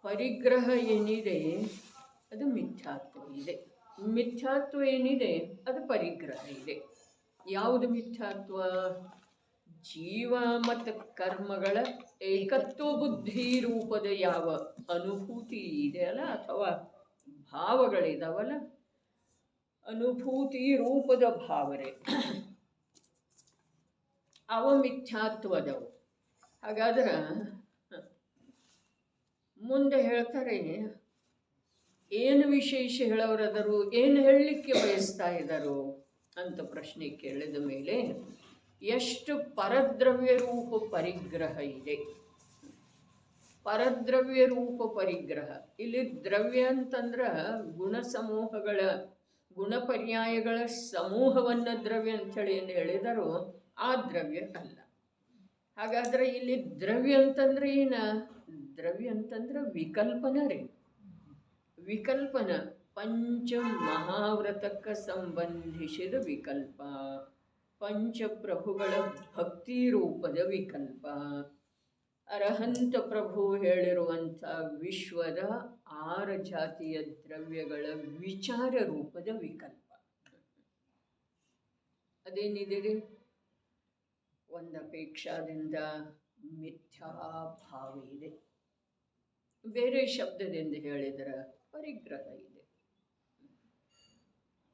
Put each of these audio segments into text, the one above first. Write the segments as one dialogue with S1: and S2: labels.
S1: ಪರಿಗ್ರಹ ಏನಿದೆ ಅದು ಮಿಥ್ಯಾತ್ವ ಇದೆ. ಮಿಥ್ಯಾತ್ವ ಏನಿದೆ ಅದು ಪರಿಗ್ರಹ ಇದೆ. ಯಾವುದು ಮಿಥ್ಯಾತ್ವ? ಜೀವ ಮತ್ತು ಕರ್ಮಗಳ ಏಕತ್ವ ಬುದ್ಧಿ ರೂಪದ ಯಾವ ಅನುಭೂತಿ ಇದೆಯಲ್ಲ, ಅಥವಾ ಭಾವಗಳಿದಾವಲ್ಲ, ಅನುಭೂತಿ ರೂಪದ ಭಾವನೆ ಅವ ಮಿಥ್ಯಾತ್ವದವು. ಹಾಗಾದ್ರೆ ಮುಂದೆ ಹೇಳ್ತಾರೆ, ಏನು ವಿಶೇಷ ಹೇಳೋರದರು, ಏನು ಹೇಳಲಿಕ್ಕೆ ಬಯಸ್ತಾ ಇದ್ದರು ಅಂತ ಪ್ರಶ್ನೆ ಕೇಳಿದ ಮೇಲೆ ಎಷ್ಟು ಪರದ್ರವ್ಯ ರೂಪ ಪರಿಗ್ರಹ ಇದೆ. ಪರದ್ರವ್ಯ ರೂಪ ಪರಿಗ್ರಹ, ಇಲ್ಲಿ ದ್ರವ್ಯ ಅಂತಂದ್ರೆ ಗುಣ ಸಮೂಹಗಳ ಗುಣಪರ್ಯಾಯಗಳ ಸಮೂಹವನ್ನು ದ್ರವ್ಯ ಅಂಥೇಳಿ ಏನು ಹೇಳಿದಾರೋ ಆ ದ್ರವ್ಯ ಅಲ್ಲ. ಹಾಗಾದ್ರೆ ಇಲ್ಲಿ ದ್ರವ್ಯ ಅಂತಂದ್ರೆ ಏನ? ದ್ರವ್ಯ ಅಂತಂದ್ರೆ ವಿಕಲ್ಪನ ರೀ. ವಿಕಲ್ಪನ ಪಂಚ ಮಹಾವ್ರತಕ್ಕೆ ಸಂಬಂಧಿಸಿದ ವಿಕಲ್ಪ, ಪಂಚಪ್ರಭುಗಳ ಭಕ್ತಿ ರೂಪದ ವಿಕಲ್ಪ, ಅರಹಂತ ಪ್ರಭು ಹೇಳಿರುವಂಥ ವಿಶ್ವದ 6 ಜಾತಿಯ ದ್ರವ್ಯಗಳ ವಿಚಾರ ರೂಪದ ವಿಕಲ್ಪ. ಅದೇನಿದೆ ರೀ? ಒಂದು ಅಪೇಕ್ಷಾದಿಂದ ಮಿಥ್ಯಾಭಾವ ಇದೆ. ಬೇರೆ ಶಬ್ದದಿಂದ ಹೇಳಿದರೆ ಪರಿಗ್ರಹ ಇದೆ.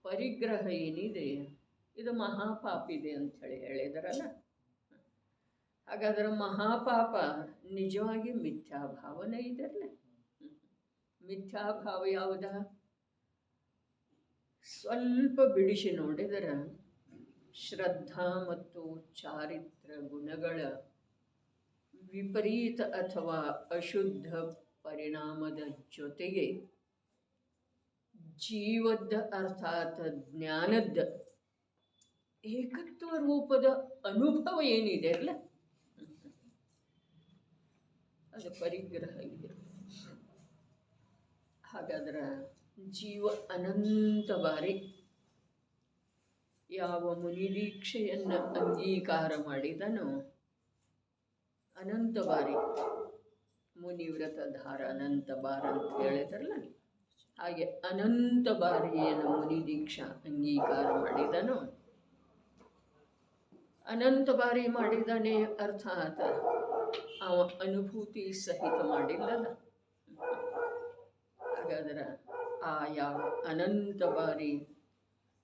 S1: ಪರಿಗ್ರಹ ಏನಿದೆ ಇದು ಮಹಾಪಾಪ ಇದೆ ಅಂಥೇಳಿ ಹೇಳಿದಾರಲ್ಲ. ಹಾಗಾದ್ರೆ ಮಹಾಪಾಪ ನಿಜವಾಗಿ ಮಿಥ್ಯಾಭಾವನೆ ಇದೆಯಲ್ಲ. ಮಿಥ್ಯಾಭಾವ ಯಾವುದ? ಸ್ವಲ್ಪ ಬಿಡಿಸಿ ನೋಡಿದರೆ ಶ್ರದ್ಧಾ ಮತ್ತು ಚಾರಿತ್ರ ಗುಣಗಳ ವಿಪರೀತ ಅಥವಾ ಅಶುದ್ಧ ಪರಿಣಾಮದ ಜೊತೆಗೆ ಜೀವದ ಅರ್ಥಾತ್ ಜ್ಞಾನದ ಏಕತ್ವ ರೂಪದ ಅನುಭವ ಏನಿದೆ ಅಲ್ಲ, ಅದು ಪರಿಗ್ರಹ ಇದೆ. ಹಾಗಾದ್ರೆ ಜೀವ ಅನಂತ ಬಾರಿ ಯಾವ ಮುನಿದೀಕ್ಷೆಯನ್ನು ಅಂಗೀಕಾರ ಮಾಡಿದನೋ ಅನಂತ ಬಾರಿ, ಮುನಿವ್ರತ ಧಾರ ಅನಂತ ಬಾರ ಅಂತ ಹೇಳಿದ್ರಲ್ಲ, ಹಾಗೆ ಅನಂತ ಬಾರಿ ಏನು ಮುನಿದೀಕ್ಷಾ ಅಂಗೀಕಾರ ಮಾಡಿದನೋ ಅನಂತ ಬಾರಿ ಮಾಡಿದಾನೆ ಅರ್ಥಾತ್ ಅವ ಅನುಭೂತಿ ಸಹಿತ ಮಾಡಿಲ್ಲಲ್ಲ. ಹಾಗಾದ್ರೆ ಆ ಯಾವ ಅನಂತ ಬಾರಿ,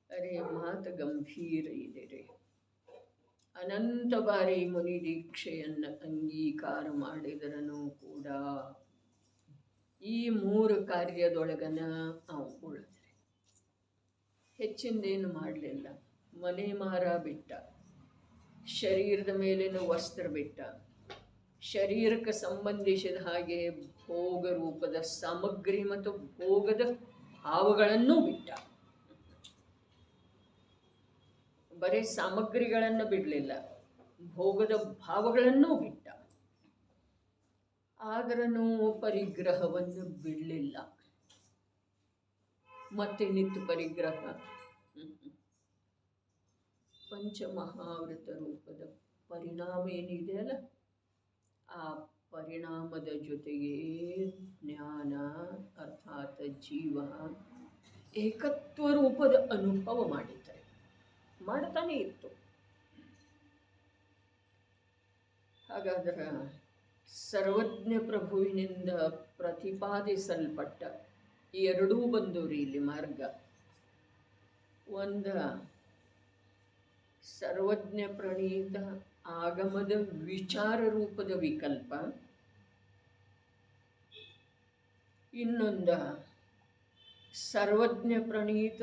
S1: ಅರೆ ಮಾತು ಗಂಭೀರ ಇದೆ ರೀ. ಅನಂತ ಬಾರಿ ಮುನಿದೀಕ್ಷೆಯನ್ನು ಅಂಗೀಕಾರ ಮಾಡಿದರನೂ ಕೂಡ ಈ 3 ಕಾರ್ಯದೊಳಗನ ಅವು ಉಳಿದ್ರೆ ಹೆಚ್ಚಿಂದೇನು ಮಾಡಲಿಲ್ಲ. ಮನೆ ಮಾರ ಬಿಟ್ಟ, ಶರೀರದ ಮೇಲಿನ ವಸ್ತ್ರ ಬಿಟ್ಟ, ಶರೀರಕ್ಕೆ ಸಂಬಂಧಿಸಿದ ಹಾಗೆ ಭೋಗ ರೂಪದ ಸಾಮಗ್ರಿ ಮತ್ತು ಭೋಗದ ಭಾವಗಳನ್ನೂ ಬಿಟ್ಟ. ಬರೀ ಸಾಮಗ್ರಿಗಳನ್ನು ಬಿಡಲಿಲ್ಲ, ಭೋಗದ ಭಾವಗಳನ್ನೂ ಬಿಟ್ಟ. ಆದ್ರೂ ಪರಿಗ್ರಹವನ್ನು ಬಿಡಲಿಲ್ಲ. ಮತ್ತೆ ನಿತ್ಯ ಪರಿಗ್ರಹ ಪಂಚಮಹಾವ್ರತ ರೂಪದ ಪರಿಣಾಮ ಏನಿದೆಯಲ್ಲ, ಆ ಪರಿಣಾಮದ ಜೊತೆಗೆ ಜ್ಞಾನ ಅರ್ಥಾತ್ ಜೀವ ಏಕತ್ವ ರೂಪದ ಅನುಭವ ಮಾಡಿದ್ದಾರೆ, ಮಾಡ್ತಾನೆ ಇತ್ತು. ಹಾಗಾದ್ರೆ ಸರ್ವಜ್ಞ ಪ್ರಭುವಿನಿಂದ ಪ್ರತಿಪಾದಿಸಲ್ಪಟ್ಟ ಎರಡೂ ಬಂದೂರಿ ಇಲ್ಲಿ ಮಾರ್ಗ. ಒಂದು ಸರ್ವಜ್ಞ ಪ್ರಣೀತ ಆಗಮದ ವಿಚಾರ ರೂಪದ ವಿಕಲ್ಪ, ಇನ್ನೊಂದು ಸರ್ವಜ್ಞ ಪ್ರಣೀತ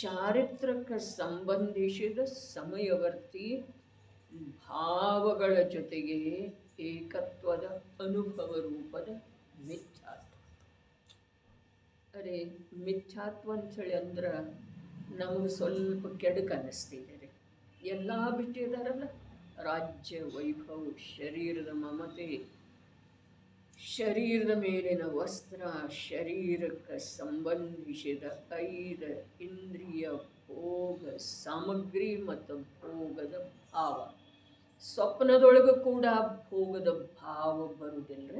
S1: ಚಾರಿತ್ರಕ್ಕೆ ಸಂಬಂಧಿಸಿದ ಸಮಯವರ್ತಿ ಭಾವಗಳ ಜೊತೆಗೆ ಏಕತ್ವದ ಅನುಭವ ರೂಪದ ಮಿಥ್ಯಾತ್ವ. ಅರೆ ಮಿಥ್ಯಾತ್ವ ಅಂಥೇಳಿ ಅಂದ್ರೆ ನಮಗೆ ಸ್ವಲ್ಪ ಕೆಡುಕು ಅನ್ನಿಸ್ತಿದೆ ರೀ. ಎಲ್ಲ ಬಿಟ್ಟಿದ್ದಾರಲ್ಲ, ರಾಜ್ಯ ವೈಭವ, ಶರೀರದ ಮಮತೆ, ಶರೀರದ ಮೇಲಿನ ವಸ್ತ್ರ, ಶರೀರಕ್ಕೆ ಸಂಬಂಧಿಸಿದ 5 ಇಂದ್ರಿಯ ಭೋಗ ಸಾಮಗ್ರಿ ಮತ್ತು ಭೋಗದ ಭಾವ. ಸ್ವಪ್ನದೊಳಗೂ ಕೂಡ ಭೋಗದ ಭಾವ ಬರುವುದಿಲ್ಲ.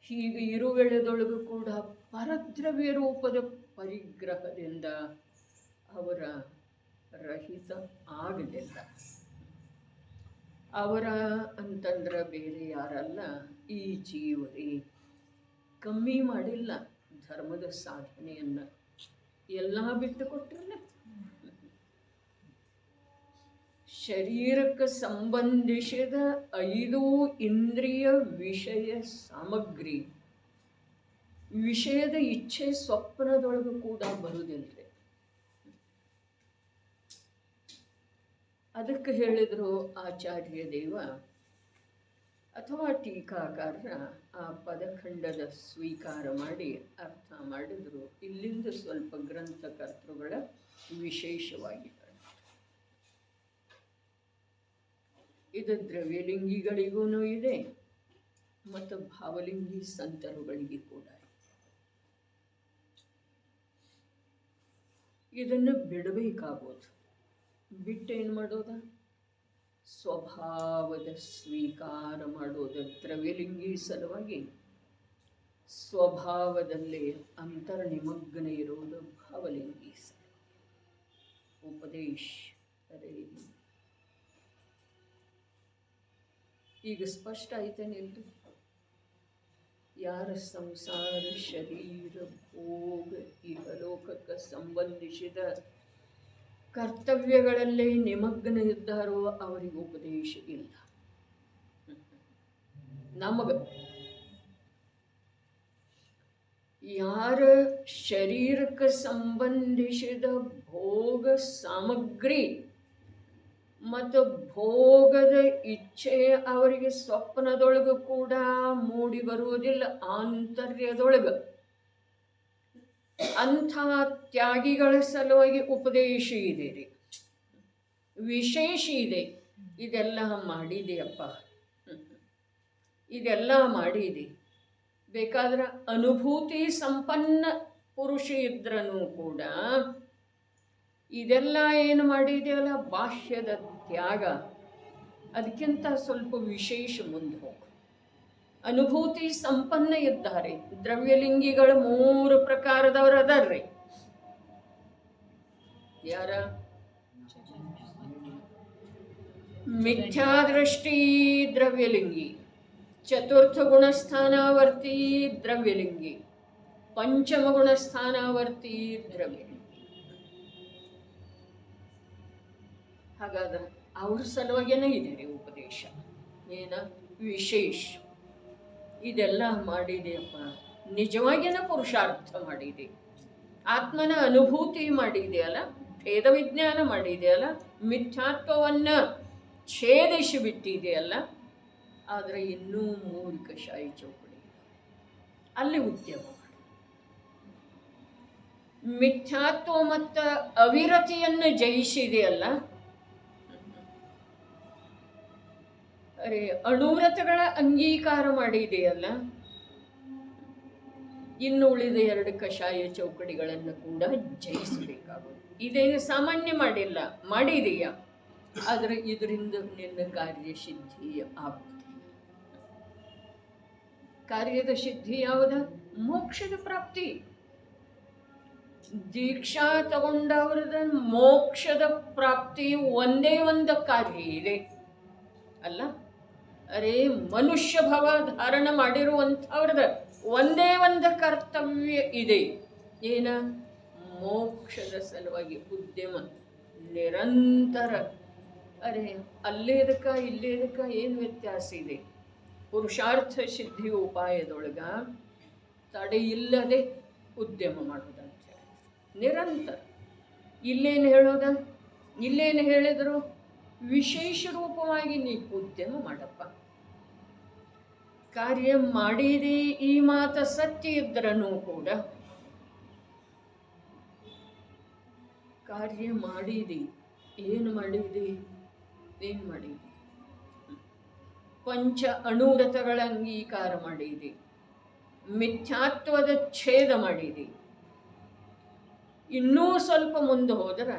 S1: ಹೀಗೆ ಇರುವೆಳೆದೊಳಗೂ ಕೂಡ ಪರದ್ರವ್ಯ ರೂಪದ ಪರಿಗ್ರಹದಿಂದ ಅವರ ರಹಿತ ಆಗಲಿಲ್ಲ. ಅವರ ಅಂತಂದ್ರೆ ಬೇರೆ ಯಾರಲ್ಲ, ಈ ಜೀವರೇ. ಕಮ್ಮಿ ಮಾಡಿಲ್ಲ ಧರ್ಮದ ಸಾಧನೆಯನ್ನು, ಎಲ್ಲ ಬಿಟ್ಟು ಕೊಟ್ರಲ್ಲ. ಶರೀರಕ್ಕೆ ಸಂಬಂಧಿಸಿದ 5 ಇಂದ್ರಿಯ ವಿಷಯ ಸಾಮಗ್ರಿ, ವಿಷಯದ ಇಚ್ಛೆ ಸ್ವಪ್ನದೊಳಗೂ ಕೂಡ ಬರುವುದಿಲ್ಲ. ಅದಕ್ಕೆ ಹೇಳಿದರು ಆಚಾರ್ಯ ದೇವ ಅಥವಾ ಟೀಕಾಕಾರರ ಆ ಪದಖಂಡದ ಸ್ವೀಕಾರ ಮಾಡಿ ಅರ್ಥ ಮಾಡಿದರು. ಇಲ್ಲಿಂದ ಸ್ವಲ್ಪ ಗ್ರಂಥಕರ್ತೃಗಳ ವಿಶೇಷವಾಗಿದೆ. ಇದು ದ್ರವ್ಯಲಿಂಗಿಗಳಿಗೂ ಇದೆ ಮತ್ತು ಭಾವಲಿಂಗಿ ಸಂತರುಗಳಿಗೆ ಕೂಡ. ಇದನ್ನು ಬಿಡಬೇಕಾಗೋದು. ಬಿಟ್ಟೇನು ಮಾಡೋದ? ಸ್ವಭಾವದ ಸ್ವೀಕಾರ ಮಾಡೋದು. ದ್ರವ್ಯಲಿಂಗಿ ಸಲುವಾಗಿ ಸ್ವಭಾವದಲ್ಲಿ ಅಂತರ್ನಿಮಗ್ನ ಇರುವುದು ಭಾವಲಿಂಗಿ ಸಲುವಾಗಿ. ಉಪದೇಶ ಅದೇ ಈಗ ಸ್ಪಷ್ಟ ಆಯ್ತೇನಿಲ್ರಿ? ಯಾರ ಸಂಸಾರ ಶರೀರ ಭೋಗ ಇಹಲೋಕಕ್ಕೆ ಸಂಬಂಧಿಸಿದ ಕರ್ತವ್ಯಗಳಲ್ಲೇ ನಿಮಗ್ನ ಇದ್ದಾರೋ ಅವರಿಗೆ ಉಪದೇಶ ಇಲ್ಲ. ನಮಗ ಯಾರ ಶರೀರಕ್ಕೆ ಸಂಬಂಧಿಸಿದ ಭೋಗ ಸಾಮಗ್ರಿ ಮತ್ತು ಭೋಗದ ಇಚ್ಛೆ ಅವರಿಗೆ ಸ್ವಪ್ನದೊಳಗೂ ಕೂಡ ಮೂಡಿ ಬರುವುದಿಲ್ಲ, ಆಂತರ್ಯದೊಳಗೆ, ಅಂಥ ತ್ಯಾಗಿಗಳ ಸಲುವಾಗಿ ಉಪದೇಶ ಇದೆ ರೀ, ವಿಶೇಷ ಇದೆ. ಇದೆಲ್ಲ ಮಾಡಿದೆಯಪ್ಪ, ಇದೆಲ್ಲ ಮಾಡಿದೆ. ಬೇಕಾದ್ರೆ ಅನುಭೂತಿ ಸಂಪನ್ನ ಪುರುಷ ಇದ್ರೂ ಕೂಡ ಇದೆಲ್ಲ ಏನು ಮಾಡಿದೆಯಲ್ಲ ಬಾಹ್ಯದ ತ್ಯಾಗ, ಅದಕ್ಕಿಂತ ಸ್ವಲ್ಪ ವಿಶೇಷ ಮುಂದೆ ಹೋಗು. ಅನುಭೂತಿ ಸಂಪನ್ನ ಇದ್ದಾರೆ. ದ್ರವ್ಯಲಿಂಗಿಗಳು 3 ಪ್ರಕಾರದವರು ಅದಾರ್ರಿ. ಯಾರ? ಮಿಥ್ಯಾದೃಷ್ಟಿ ದ್ರವ್ಯಲಿಂಗಿ, ಚತುರ್ಥ ಗುಣಸ್ಥಾನಾವರ್ತಿ ದ್ರವ್ಯಲಿಂಗಿ, ಪಂಚಮ ಗುಣಸ್ಥಾನಾವರ್ತಿ ದ್ರವ್ಯಲಿಂಗಿ. ಹಾಗಾದ್ರೆ ಅವ್ರ ಸಲುವಾಗೇನೆ ಇದೆ ರೀ ಉಪದೇಶ. ಏನ ವಿಶೇಷ? ಇದೆಲ್ಲ ಮಾಡಿದೆಯಪ್ಪ, ನಿಜವಾಗಿನ ಪುರುಷಾರ್ಥ ಮಾಡಿದೆ, ಆತ್ಮನ ಅನುಭೂತಿ ಮಾಡಿದೆಯಲ್ಲ, ಭೇದ ವಿಜ್ಞಾನ ಮಾಡಿದೆಯಲ್ಲ, ಮಿಥ್ಯಾತ್ವವನ್ನು ಛೇದಿಸಿ ಬಿಟ್ಟಿದೆಯಲ್ಲ. ಆದರೆ ಇನ್ನೂ 3 ಕಷಾಯ ಚೌಕಡಿ ಅಲ್ಲಿ ಉದ್ಯಮ ಮಾಡಿ ಮಿಥ್ಯಾತ್ವ ಮತ್ತು ಅವಿರತಿಯನ್ನು ಜಯಿಸಿದೆಯಲ್ಲ. ಅರೆ ಅಣುವ್ರತಗಳ ಅಂಗೀಕಾರ ಮಾಡಿದೆಯಲ್ಲ. ಇನ್ನು ಉಳಿದ 2 ಕಷಾಯ ಚೌಕಡಿಗಳನ್ನು ಕೂಡ ಜಯಿಸಬೇಕಾಗುತ್ತೆ. ಇದೇನು ಸಾಮಾನ್ಯ ಮಾಡಿಲ್ಲ, ಮಾಡಿದೆಯಾ, ಆದರೆ ಇದರಿಂದ ನಿನ್ನ ಕಾರ್ಯಸಿದ್ಧಿ ಆಗುತ್ತೆ. ಕಾರ್ಯದ ಸಿದ್ಧಿ ಯಾವುದ? ಮೋಕ್ಷದ ಪ್ರಾಪ್ತಿ. ದೀಕ್ಷಾ ತಗೊಂಡವ್ರದ ಮೋಕ್ಷದ ಪ್ರಾಪ್ತಿ ಒಂದೇ ಒಂದು ಕಾರ್ಯ ಇದೆ ಅಲ್ಲ. ಅರೇ ಮನುಷ್ಯ ಭವ ಧಾರಣ ಮಾಡಿರುವಂಥವ್ರದ ಒಂದೇ ಒಂದು ಕರ್ತವ್ಯ ಇದೆ. ಏನ? ಮೋಕ್ಷದ ಸಲುವಾಗಿ ಉದ್ಯಮ ನಿರಂತರ. ಅರೆ ಅಲ್ಲೇದಕ್ಕ ಇಲ್ಲೇದಕ್ಕ ಏನು ವ್ಯತ್ಯಾಸ ಇದೆ? ಪುರುಷಾರ್ಥ ಸಿದ್ಧಿ ಉಪಾಯದೊಳಗ ತಡೆಯಿಲ್ಲದೆ ಉದ್ಯಮ ಮಾಡೋದಂತ ಹೇಳಿ ನಿರಂತರ. ಇಲ್ಲೇನು ಹೇಳೋದ? ಇಲ್ಲೇನು ಹೇಳಿದರು? ವಿಶೇಷ ರೂಪವಾಗಿ ನೀ ಉದ್ಯಮ ಮಾಡಪ್ಪ. ಕಾರ್ಯ ಮಾಡಿದಿ, ಈ ಮಾತು ಸತ್ಯ ಇದ್ರೂ ಕೂಡ ಕಾರ್ಯ ಮಾಡಿದಿ. ಏನು ಮಾಡಿದಿ? ಏನು ಮಾಡಿದಿ? ಪಂಚ ಅಣುವ್ರತಗಳ ಅಂಗೀಕಾರ ಮಾಡಿದಿ, ಮಿಥ್ಯಾತ್ವದ ಛೇದ ಮಾಡಿದಿ. ಇನ್ನೂ ಸ್ವಲ್ಪ ಮುಂದೆ ಹೋದರೆ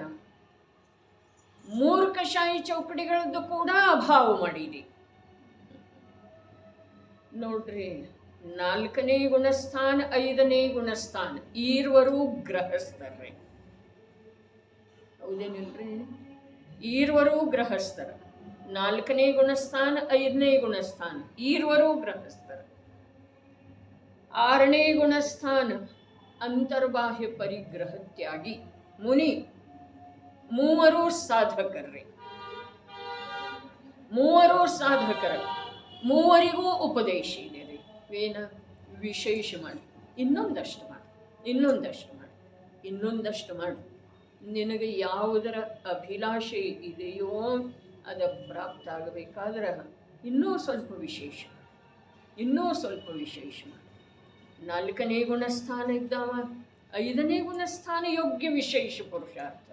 S1: 3 ಕಷಾಯ ಚೌಕಡಿಗಳದ್ದು ಕೂಡ ಅಭಾವ ಮಾಡಿದಿ. ನೋಡ್ರಿ, 4ನೇ ಗುಣಸ್ಥಾನ 5ನೇ ಗುಣಸ್ಥಾನ ಈರ್ವರು ಗೃಹಸ್ಥರ್ರಿ. ಹೌದೇನಿಲ್ರಿ? ಈರ್ವರು ಗೃಹಸ್ಥರ. 4ನೇ ಗುಣಸ್ಥಾನ 5ನೇ ಗುಣಸ್ಥಾನ ಈರ್ವರು ಗೃಹಸ್ಥರ. 6ನೇ ಗುಣಸ್ಥಾನ ಅಂತರ್ಬಾಹ್ಯ ಪರಿಗ್ರಹ ತ್ಯಾಗಿ ಮುನಿ. ಮೂವರು ಸಾಧಕರ್ರಿ. ಮೂವರು ಸಾಧಕರ. ಮೂವರಿಗೂ ಉಪದೇಶ ಇದೆ ರೀ. ಏನ? ವಿಶೇಷ ಮಾಡಿ, ಇನ್ನೊಂದಷ್ಟು ಮಾಡಿ, ಇನ್ನೊಂದಷ್ಟು ಮಾಡಿ, ಇನ್ನೊಂದಷ್ಟು ಮಾಡಿ. ನಿನಗೆ ಯಾವುದರ ಅಭಿಲಾಷೆ ಇದೆಯೋ ಅದ ಪ್ರಾಪ್ತ ಆಗಬೇಕಾದ್ರೆ ಇನ್ನೂ ಸ್ವಲ್ಪ ವಿಶೇಷ, ಇನ್ನೂ ಸ್ವಲ್ಪ ವಿಶೇಷ ಮಾಡಿ. 4ನೇ ಗುಣಸ್ಥಾನ ಇದ್ದಾವ. 5ನೇ ಗುಣಸ್ಥಾನ ಯೋಗ್ಯ ವಿಶೇಷ ಪುರುಷಾರ್ಥ.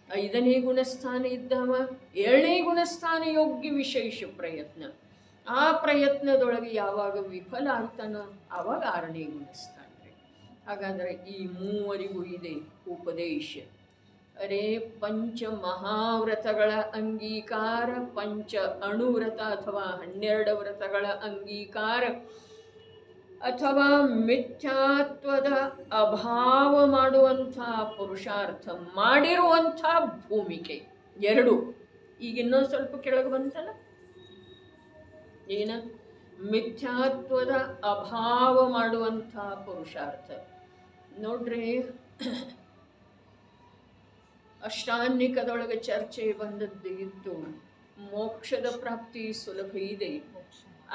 S1: 5ನೇ ಗುಣಸ್ಥಾನ ಇದ್ದಾವ. 7ನೇ ಗುಣಸ್ಥಾನ ಯೋಗ್ಯ ವಿಶೇಷ ಪ್ರಯತ್ನ. ಆ ಪ್ರಯತ್ನದೊಳಗೆ ಯಾವಾಗ ವಿಫಲ ಆಗ್ತಾನೋ ಆವಾಗ 6ನೇ ಗುಣಸ್ಥಾನ ರೀ. ಹಾಗಾದರೆ ಈ ಮೂವರಿಗೂ ಇದೆ ಉಪದೇಶ. ಅರೇ ಪಂಚ ಮಹಾವ್ರತಗಳ ಅಂಗೀಕಾರ, ಪಂಚ ಅಣುವ್ರತ ಅಥವಾ 12 ವ್ರತಗಳ ಅಂಗೀಕಾರ, ಅಥವಾ ಮಿಥ್ಯಾತ್ವದ ಅಭಾವ ಮಾಡುವಂಥ ಪುರುಷಾರ್ಥ ಮಾಡಿರುವಂಥ ಭೂಮಿಕೆ ಎರಡು. ಈಗ ಇನ್ನೊಂದು ಸ್ವಲ್ಪ ಕೆಳಗೆ ಬಂತಲ್ಲ, ಏನ? ಮಿಥ್ಯಾತ್ವದ ಅಭಾವ ಮಾಡುವಂಥ ಪುರುಷಾರ್ಥ. ನೋಡ್ರಿ, ಅಷ್ಟಾನ್ನಿಕದೊಳಗೆ ಚರ್ಚೆ ಬಂದದ್ದು ಇತ್ತು. ಮೋಕ್ಷದ ಪ್ರಾಪ್ತಿ ಸುಲಭ ಇದೆ,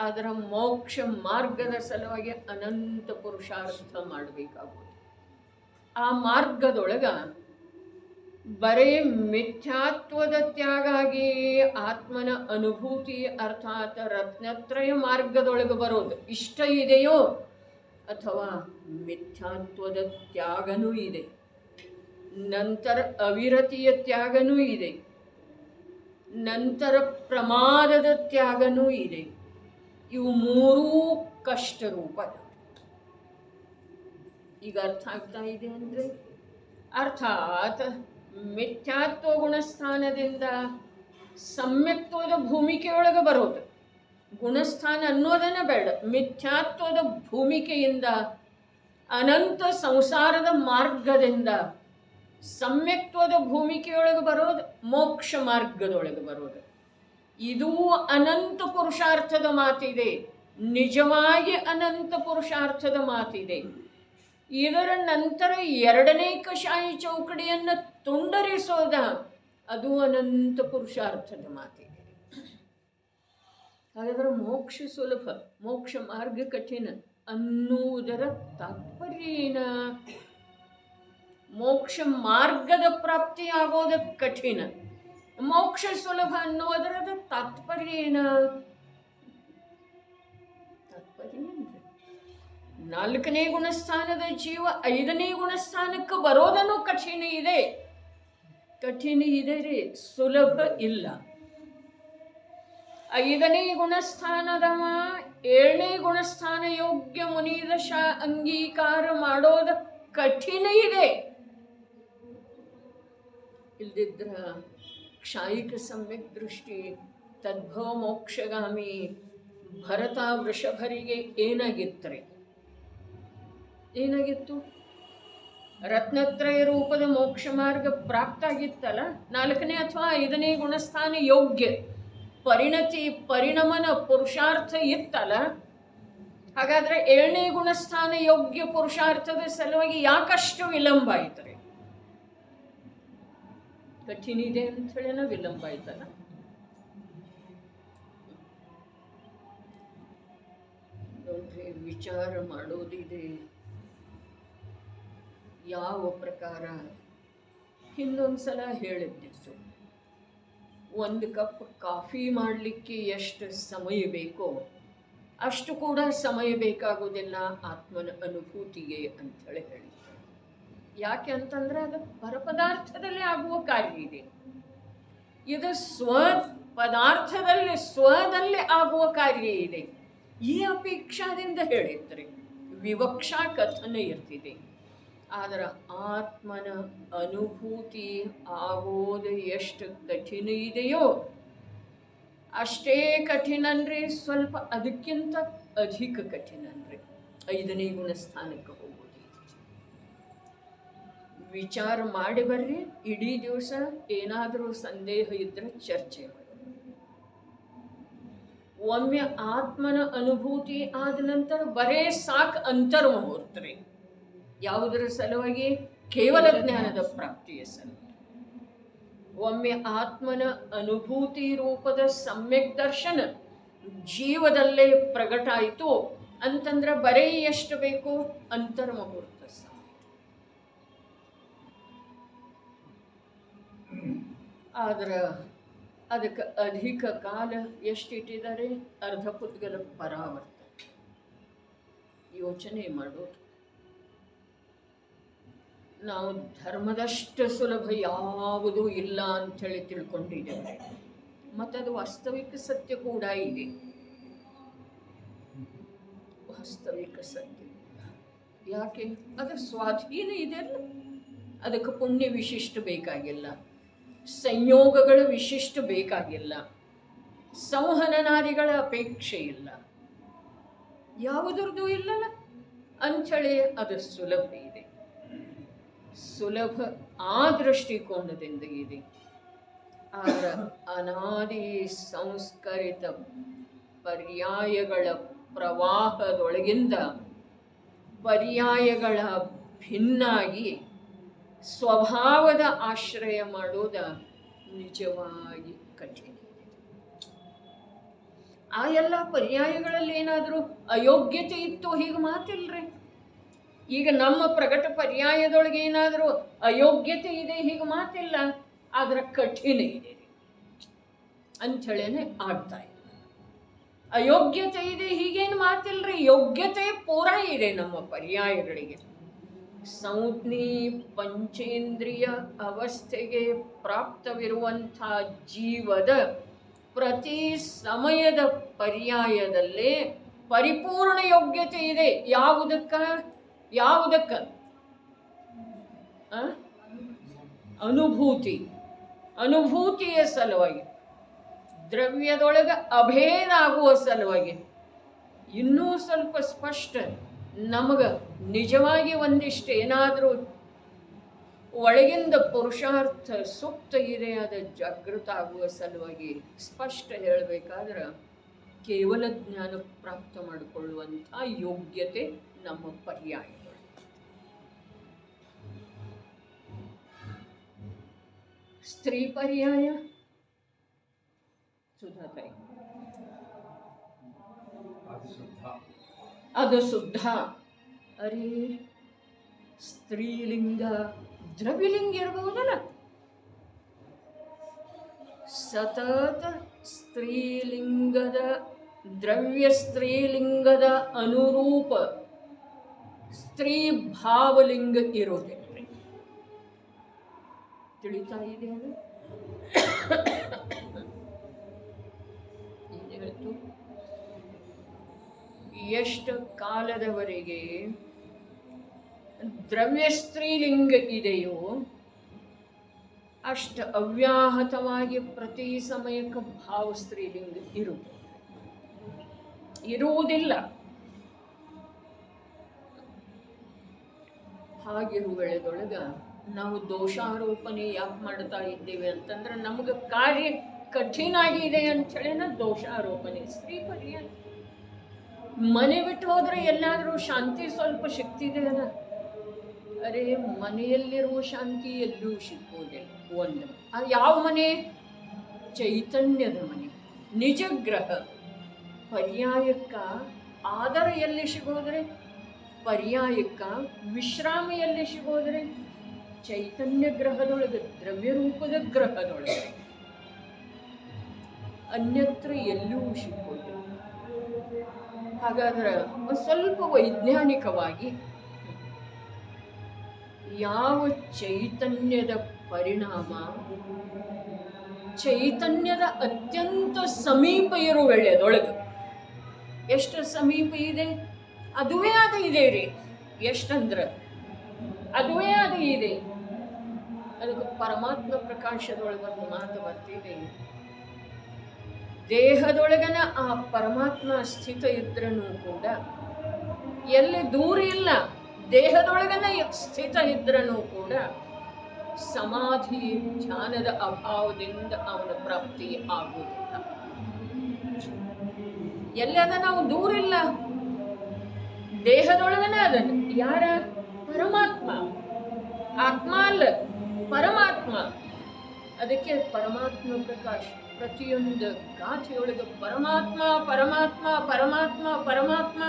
S1: ಆದರೆ ಮೋಕ್ಷ ಮಾರ್ಗದ ಸಲುವಾಗಿ ಅನಂತ ಪುರುಷಾರ್ಥ ಮಾಡಬೇಕಾಗುವುದು. ಆ ಮಾರ್ಗದೊಳಗ ಬರೇ ಮಿಥ್ಯಾತ್ವದ ತ್ಯಾಗಾಗಿ ಆತ್ಮನ ಅನುಭೂತಿ ಅರ್ಥಾತ್ ರತ್ನತ್ರಯ ಮಾರ್ಗದೊಳಗೆ ಬರೋದು ಇಷ್ಟ ಇದೆಯೋ, ಅಥವಾ ಮಿಥ್ಯಾತ್ವದ ತ್ಯಾಗನೂ ಇದೆ, ನಂತರ ಅವಿರತಿಯ ತ್ಯಾಗನೂ ಇದೆ, ನಂತರ ಪ್ರಮಾದದ ತ್ಯಾಗನೂ ಇದೆ. ಇವು ಮೂರೂ ಕಷ್ಟ ರೂಪ. ಈಗ ಅರ್ಥ ಆಗ್ತಾ ಇದೆ ಅಂದ್ರೆ, ಅರ್ಥಾತ್ ಮಿಥ್ಯಾತ್ವ ಗುಣಸ್ಥಾನದಿಂದ ಸಮ್ಯಕ್ತ್ವದ ಭೂಮಿಕೆಯೊಳಗೆ ಬರೋದು. ಗುಣಸ್ಥಾನ ಅನ್ನೋದನ್ನ ಬೇಡ, ಮಿಥ್ಯಾತ್ವದ ಭೂಮಿಕೆಯಿಂದ ಅನಂತ ಸಂಸಾರದ ಮಾರ್ಗದಿಂದ ಸಮ್ಯಕ್ತ್ವದ ಭೂಮಿಕೆಯೊಳಗೆ ಬರೋದು, ಮೋಕ್ಷ ಮಾರ್ಗದೊಳಗೆ ಬರೋದು. ಇದೂ ಅನಂತ ಪುರುಷಾರ್ಥದ ಮಾತಿದೆ, ನಿಜವಾಗಿ ಅನಂತ ಪುರುಷಾರ್ಥದ ಮಾತಿದೆ. ಇದರ ನಂತರ 2ನೇ ಕಷಾಯ ಚೌಕಡಿಯನ್ನು ತುಂಡರಿಸೋದ, ಅದು ಅನಂತ ಪುರುಷಾರ್ಥದ ಮಾತಿದೆ. ಹಾಗಾದ್ರೆ ಮೋಕ್ಷ ಸುಲಭ, ಮೋಕ್ಷ ಮಾರ್ಗ ಕಠಿಣ ಅನ್ನುವುದರ ತಾತ್ಪರ್ಯ ಏನ? ಮೋಕ್ಷ ಮಾರ್ಗದ ಪ್ರಾಪ್ತಿ ಆಗೋದ ಕಠಿಣ, ಮೋಕ್ಷ ಸುಲಭ ಅನ್ನೋದರದ ತಾತ್ಪರ್ಯ ಏನ? ತಾತ್ಪರ್ಯ ಏನ್ರಿ? 4ನೇ ಗುಣಸ್ಥಾನದ ಜೀವ 5ನೇ ಗುಣಸ್ಥಾನಕ್ಕೆ ಬರೋದನ್ನು ಕಠಿಣ ಇದೆ, ಕಠಿಣ ಇದೆ ರೀ, ಸುಲಭ ಇಲ್ಲ. 5ನೇ ಗುಣಸ್ಥಾನದವ 7ನೇ ಗುಣಸ್ಥಾನ ಯೋಗ್ಯ ಮುನಿದಶ ಅಂಗೀಕಾರ ಮಾಡೋದ ಕಠಿಣ ಇದೆ. ಇಲ್ದಿದ್ರ ಕ್ಷಾಯಿಕ ಸಮ್ಯಕ್ ದೃಷ್ಟಿ ತದ್ಭವ ಮೋಕ್ಷಗಾಮಿ ಭರತ ವೃಷಭರಿಗೆ ಏನಾಗಿತ್ತರೆ? ಏನಾಗಿತ್ತು? ರತ್ನತ್ರಯ ರೂಪದ ಮೋಕ್ಷ ಮಾರ್ಗ ಪ್ರಾಪ್ತ ಆಗಿತ್ತಲ್ಲ. 4ನೇ ಅಥವಾ 5ನೇ ಗುಣಸ್ಥಾನ ಯೋಗ್ಯ ಪರಿಣತಿ ಪರಿಣಮನ ಪುರುಷಾರ್ಥ ಇತ್ತಲ್ಲ. ಹಾಗಾದ್ರೆ 7ನೇ ಗುಣಸ್ಥಾನ ಯೋಗ್ಯ ಪುರುಷಾರ್ಥದ ಸಲುವಾಗಿ ಯಾಕಷ್ಟು ವಿಳಂಬ ಆಯ್ತರೆ? ಕಠಿಣ ಇದೆ ಅಂತ ಹೇಳಿನ ವಿಳಂಬ ಆಯ್ತಲ್ಲ. ನೋಡ್ರಿ, ವಿಚಾರ ಮಾಡೋದಿದೆ ಯಾವ ಪ್ರಕಾರ. ಹಿಂದೊಂದ್ಸಲ ಹೇಳಿದ್ದಿತ್ತು, 1 ಕಪ್ ಕಾಫಿ ಮಾಡಲಿಕ್ಕೆ ಎಷ್ಟು ಸಮಯ ಬೇಕೋ ಅಷ್ಟು ಕೂಡ ಸಮಯ ಬೇಕಾಗೋದಿಲ್ಲ ಆತ್ಮನ ಅನುಭೂತಿಗೆ ಅಂಥೇಳಿ ಹೇಳಿದ್ರು. ಯಾಕೆ ಅಂತಂದ್ರೆ ಅದು ಪರಪದಾರ್ಥದಲ್ಲಿ ಆಗುವ ಕಾರ್ಯ ಇದೆ, ಇದು ಪದಾರ್ಥದಲ್ಲಿ ಸ್ವದಲ್ಲಿ ಆಗುವ ಕಾರ್ಯ ಇದೆ. ಈ ಅಪೇಕ್ಷಾದಿಂದ ಹೇಳಿದ್ರೆ ವಿವಕ್ಷಾ ಕಥನ ಇರ್ತಿದೆ. ಆದರೆ ಆತ್ಮನ ಅನುಭೂತಿ ಆಗೋದು ಎಷ್ಟು ಕಠಿಣ ಇದೆಯೋ ಅಷ್ಟೇ ಕಠಿಣ ಅಂದ್ರೆ ಸ್ವಲ್ಪ ಅದಕ್ಕಿಂತ ಅಧಿಕ ಕಠಿಣ ಅಂದರೆ 5ನೇ ಗುಣ ಸ್ಥಾನಕ್ಕೆ ಹೋಗೋದು. ವಿಚಾರ ಮಾಡಿ ಬರ್ರಿ, ಇಡೀ ದಿವಸ ಏನಾದರೂ ಸಂದೇಹ ಇದ್ರೆ ಚರ್ಚೆ ಮಾಡಿ. ಒಮ್ಮೆ ಆತ್ಮನ ಅನುಭೂತಿ ಆದ ನಂತರ ಬರೇ ಸಾಕು ಅಂತರ್ಮುಹೂರ್ತ ರೀ. ಯಾವುದರ ಸಲುವಾಗಿ? ಕೇವಲ ಜ್ಞಾನದ ಪ್ರಾಪ್ತಿಯ ಸಲುವಾಗಿ. ಒಮ್ಮೆ ಆತ್ಮನ ಅನುಭೂತಿ ರೂಪದ ಸಮ್ಯಕ್ ದರ್ಶನ ಜೀವದಲ್ಲೇ ಪ್ರಗಟ ಆಯಿತು ಅಂತಂದ್ರೆ ಬರೀ ಎಷ್ಟು ಬೇಕು? ಅಂತರ್ಮುಹೂರ್ತ ಸಮಯ. ಆದ್ರೆ ಅದಕ್ಕೆ ಅಧಿಕ ಕಾಲ ಎಷ್ಟಿಟ್ಟಿದ್ದಾರೆ? ಅರ್ಧಪುದ್ಗಲ ಪರಾವರ್ತ. ಯೋಚನೆ ಮಾಡೋದು. ನಾವು ಧರ್ಮದಷ್ಟು ಸುಲಭ ಯಾವುದೂ ಇಲ್ಲ ಅಂಥೇಳಿ ತಿಳ್ಕೊಂಡಿದ್ದೇವೆ, ಮತ್ತದು ವಾಸ್ತವಿಕ ಸತ್ಯ ಕೂಡ ಇದೆ. ವಾಸ್ತವಿಕ ಸತ್ಯ ಯಾಕೆ? ಅದರ ಸ್ವಾಧೀನ ಇದೆ ಅಲ್ಲ. ಅದಕ್ಕೆ ಪುಣ್ಯ ವಿಶಿಷ್ಟ ಬೇಕಾಗಿಲ್ಲ, ಸಂಯೋಗಗಳು ವಿಶಿಷ್ಟ ಬೇಕಾಗಿಲ್ಲ, ಸಂವಹನಾದಿಗಳ ಅಪೇಕ್ಷೆ ಇಲ್ಲ, ಯಾವುದರದ್ದು ಇಲ್ಲಲ್ಲ ಅಂಥೇಳಿ ಅದು ಸುಲಭ ಇದೆ. ಸುಲಭ ಆ ದೃಷ್ಟಿಕೋನದಿಂದ ಇದೆ. ಆದರೆ ಅನಾದಿ ಸಂಸ್ಕರಿತ ಪರ್ಯಾಯಗಳ ಪ್ರವಾಹದೊಳಗಿಂದ ಪರ್ಯಾಯಗಳ ಭಿನ್ನಾಗಿ ಸ್ವಭಾವದ ಆಶ್ರಯ ಮಾಡೋದ ನಿಜವಾಗಿ ಕಠಿಣ. ಆ ಎಲ್ಲ ಪರ್ಯಾಯಗಳಲ್ಲಿ ಏನಾದರೂ ಅಯೋಗ್ಯತೆ ಇತ್ತು ಹೀಗೆ ಮಾತಿಲ್ರಿ. ಈಗ ನಮ್ಮ ಪ್ರಗಟ ಪರ್ಯಾಯದೊಳಗೆ ಏನಾದರೂ ಅಯೋಗ್ಯತೆ ಇದೆ ಹೀಗೆ ಮಾತಿಲ್ಲ, ಆದ್ರೆ ಕಠಿಣ ಇದೆ ಅಂಥೇಳೇನೆ ಆಡ್ತಾ ಇಲ್ಲ. ಅಯೋಗ್ಯತೆ ಇದೆ ಹೀಗೇನು ಮಾತಿಲ್ರಿ, ಯೋಗ್ಯತೆ ಪೂರ ಇದೆ ನಮ್ಮ ಪರ್ಯಾಯಗಳಿಗೆ. ಸಂಜ್ಞಿ ಪಂಚೇಂದ್ರಿಯ ಅವಸ್ಥೆಗೆ ಪ್ರಾಪ್ತವಿರುವಂಥ ಜೀವದ ಪ್ರತಿ ಸಮಯದ ಪರ್ಯಾಯದಲ್ಲೇ ಪರಿಪೂರ್ಣ ಯೋಗ್ಯತೆ ಇದೆ. ಯಾವುದಕ್ಕ? ಅನುಭೂತಿಯ ಸಲುವಾಗಿ, ದ್ರವ್ಯದೊಳಗೆ ಅಭೇದ ಆಗುವ ಸಲುವಾಗಿ. ಇನ್ನೂ ಸ್ವಲ್ಪ ಸ್ಪಷ್ಟ ನಮಗೆ ನಿಜವಾಗಿ ಒಂದಿಷ್ಟು ಏನಾದರೂ ಒಳಗಿಂದ ಪುರುಷಾರ್ಥ ಸುಪ್ತ ಇದೆ, ಅದು ಜಾಗೃತ ಆಗುವ ಸಲುವಾಗಿ ಸ್ಪಷ್ಟ ಹೇಳಬೇಕಾದ್ರೆ ಕೇವಲ ಜ್ಞಾನ ಪ್ರಾಪ್ತ ಮಾಡಿಕೊಳ್ಳುವಂಥ ಯೋಗ್ಯತೆ ನಮ್ಮ ಪರ್ಯಾಯಗಳು. ಸ್ತ್ರೀ ಪರ್ಯಾಯ ಸುಧಾತಾಯಿ ಅದು ಶುದ್ಧ. ಅರೇ ಸ್ತ್ರೀಲಿಂಗ ದ್ರವ್ಯಲಿಂಗ ಇರಬಹುದಲ್ಲ. ಸತತ ಸ್ತ್ರೀಲಿಂಗದ ದ್ರವ್ಯ ಸ್ತ್ರೀಲಿಂಗದ ಅನುರೂಪ ಸ್ತ್ರೀ ಭಾವಲಿಂಗ ಇರೋದಿಲ್ಲ. ತಿಳಿತಾ ಇದೆ ಅದು? ಏನಿತ್ತು? ಎಷ್ಟು ಕಾಲದವರೆಗೆ ದ್ರವ್ಯ ಸ್ತ್ರೀಲಿಂಗ ಇದೆಯೋ ಅಷ್ಟು ಅವ್ಯಾಹತವಾಗಿ ಪ್ರತಿ ಸಮಯಕ್ಕೆ ಭಾವ ಸ್ತ್ರೀಲಿಂಗ ಇರುವುದಿಲ್ಲ. ಹಾಗಿರುವ ವೇಳೆದೊಳಗ ನಾವು ದೋಷಾರೋಪಣೆ ಯಾಕೆ ಮಾಡ್ತಾ ಇದ್ದೇವೆ ಅಂತಂದ್ರೆ ನಮಗೆ ಕಾರ್ಯ ಕಠಿಣ ಆಗಿದೆ ಅಂಥೇಳಿ ದೋಷಾರೋಪಣೆ. ಸ್ತ್ರೀ ಪರ್ಯಾಯ. ಮನೆ ಬಿಟ್ಟು ಹೋದ್ರೆ ಎಲ್ಲಾದರೂ ಶಾಂತಿ ಸ್ವಲ್ಪ ಶಕ್ತಿ ಇದೆ ಅಲ್ಲ. ಅರೆ ಮನೆಯಲ್ಲಿರುವ ಶಾಂತಿ ಎಲ್ಲೂ ಸಿಕ್ಕೋದಿಲ್ಲ. ಒಂದು ಯಾವ ಮನೆ? ಚೈತನ್ಯದ ಮನೆ, ನಿಜಗ್ರಹ. ಪರ್ಯಾಯಕ್ಕ ಆದರ ಎಲ್ಲಿ ಸಿಗೋದ್ರೆ? ಪರ್ಯಾಯಕ್ಕ ವಿಶ್ರಾಮ ಎಲ್ಲಿ ಸಿಗೋದ್ರೆ? ಚೈತನ್ಯ ಗ್ರಹದೊಳಗೆ, ದ್ರವ್ಯ ರೂಪದ ಗ್ರಹದೊಳಗೆ. ಅನ್ಯತ್ರ ಎಲ್ಲೂ ಸಿಗೋದಿಲ್ಲ. ಹಾಗಾದ್ರೆ ಸ್ವಲ್ಪ ವೈಜ್ಞಾನಿಕವಾಗಿ ಯಾವ ಚೈತನ್ಯದ ಪರಿಣಾಮ ಚೈತನ್ಯದ ಅತ್ಯಂತ ಸಮೀಪ ಇರುವ ವೇಳೆಯದೊಳಗೆ, ಎಷ್ಟು ಸಮೀಪ ಇದೆ? ಅದುವೇ ಅದು ಇದೆ ರೀ. ಎಷ್ಟಂದ್ರೆ ಅದುವೇ ಅದು ಇದೆ. ಅದಕ್ಕೆ ಪರಮಾತ್ಮ ಪ್ರಕಾಶದೊಳಗೊಂದು ಮಾತು ಬರ್ತಿದೆ. ದೇಹದೊಳಗನ ಆ ಪರಮಾತ್ಮ ಸ್ಥಿತ ಇದ್ರೂ ಕೂಡ ಎಲ್ಲಿ ದೂರ ಇಲ್ಲ, ದೇಹದೊಳಗನ ಸ್ಥಿತ ಇದ್ರೂ ಕೂಡ ಸಮಾಧಿ ಧ್ಯಾನದ ಅಭಾವದಿಂದ ಅವನ ಪ್ರಾಪ್ತಿ ಆಗುವುದಿಲ್ಲ. ಎಲ್ಲಿ ಅದ ನಾವು ದೂರ ಇಲ್ಲ, ದೇಹದೊಳಗನೆ ಅದನ್ನು. ಯಾರ? ಪರಮಾತ್ಮ. ಆತ್ಮ ಅಲ್ಲ, ಪರಮಾತ್ಮ. ಅದಕ್ಕೆ ಪರಮಾತ್ಮ ಪ್ರಕಾಶ. ಪ್ರತಿಯೊಂದು ಗಾಥೆಯೊಳಗೆ ಪರಮಾತ್ಮ ಪರಮಾತ್ಮ ಪರಮಾತ್ಮ ಪರಮಾತ್ಮ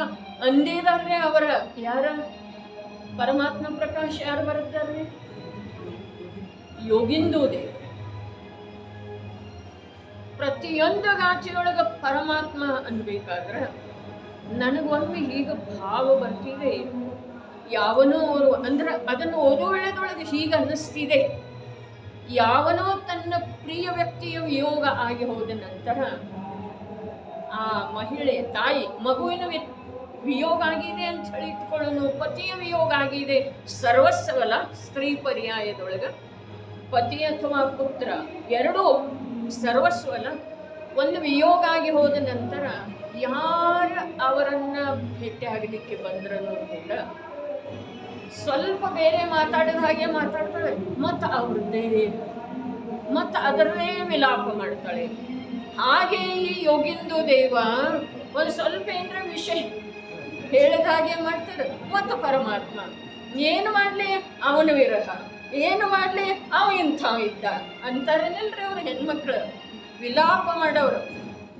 S1: ಅಂದಿದಾರ್ರೆ ಅವರ. ಯಾರ? ಪರಮಾತ್ಮ ಪ್ರಕಾಶ ಯಾರು ಬರುತ್ತಾರೆ? ಯೋಗಿಂದು ದೇವ. ಪ್ರತಿಯೊಂದು ಗಾಥೆಯೊಳಗೆ ಪರಮಾತ್ಮ ಅನ್ಬೇಕಾದ್ರೆ ನನಗೊಮ್ಮೆ ಹೀಗೆ ಭಾವ ಬರ್ತಿದೆ. ಯಾವನೋ ಅವರು ಅಂದ್ರೆ ಅದನ್ನು ಓದೋ ವೇಳೆದೊಳಗೆ ಹೀಗೆ ಅನ್ನಿಸ್ತಿದೆ, ಯಾವನೋ ತನ್ನ ಪ್ರಿಯ ವ್ಯಕ್ತಿಯ ವಿಯೋಗ ಆಗಿ ಹೋದ ನಂತರ ಆ ಮಹಿಳೆ ತಾಯಿ ಮಗುವಿನ ವಿಯೋಗ ಆಗಿದೆ ಅಂತ ಹೇಳಿ ಇಟ್ಕೊಳ್ಳೋನು, ಪತಿಯ ವಿಯೋಗ ಆಗಿದೆ. ಸರ್ವಸ್ವಲ ಸ್ತ್ರೀ ಪರ್ಯಾಯದೊಳಗೆ ಪತಿ ಅಥವಾ ಪುತ್ರ ಎರಡೂ ಸರ್ವಸ್ವಲ. ಒಂದು ವಿಯೋಗ ಆಗಿ ಹೋದ ನಂತರ ಯಾರ ಅವರನ್ನ ಭೇಟಿ ಆಗಲಿಕ್ಕೆ ಬಂದ್ರೂ ಕೂಡ ಸ್ವಲ್ಪ ಬೇರೆ ಮಾತಾಡಿದ ಹಾಗೆ ಮಾತಾಡ್ತಾಳೆ, ಮತ್ತು ಅವ್ರದ್ದೇ ಮತ್ತು ಅದರದೇ ವಿಲಾಪ ಮಾಡ್ತಾಳೆ. ಹಾಗೆ ಈ ಯೋಗಿಂದು ದೇವ ಒಂದು ಸ್ವಲ್ಪ ಏನರ ವಿಷಯ ಹೇಳಿದ ಹಾಗೆ ಮಾಡ್ತಾರೆ. ಮತ್ತು ಪರಮಾತ್ಮ ಏನು ಮಾಡಲಿ ಅವನ ವಿರಹ, ಏನು ಮಾಡಲಿ ಅವ ಇಂಥ ಇದ್ದ ಅಂತಾರೇನಲ್ರಿ ಅವ್ರ ಹೆಣ್ಮಕ್ಳು ವಿಲಾಪ ಮಾಡೋರು.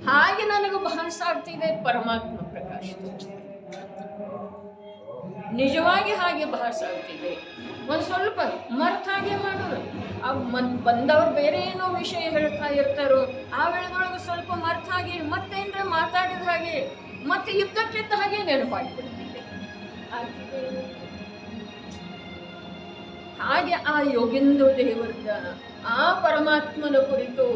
S1: ಹಾಗೆ ನನಗೂ ಭಾಸ ಆಗ್ತಿದೆ ಪರಮಾತ್ಮ ಪ್ರಕಾಶ. ನಿಜವಾಗಿ ಹಾಗೆ ಭಾಸ ಆಗ್ತಿದೆ. ಒಂದು ಸ್ವಲ್ಪ ಮರ್ತ ಹಾಗೆ ಮಾಡೋರು. ಬಂದವ್ರು ಬೇರೆ ಏನೋ ವಿಷಯ ಹೇಳ್ತಾ ಇರ್ತಾರೋ, ಆ ವೇಳೆದೊಳಗೆ ಸ್ವಲ್ಪ ಮರ್ತ ಹಾಗೆ ಮತ್ತೇನ್ರ ಮಾತಾಡಿದ ಹಾಗೆ ಮತ್ತೆ ಯುದ್ಧಕ್ಕಿದ್ದ ಹಾಗೆ ನೆನಪಾಗ್ಬಿಡ್ತಿದೆ. ಹಾಗೆ ಆ ಯೋಗಿಂದು ದೇವರದ ಆ ಪರಮಾತ್ಮನ ಕುರಿತು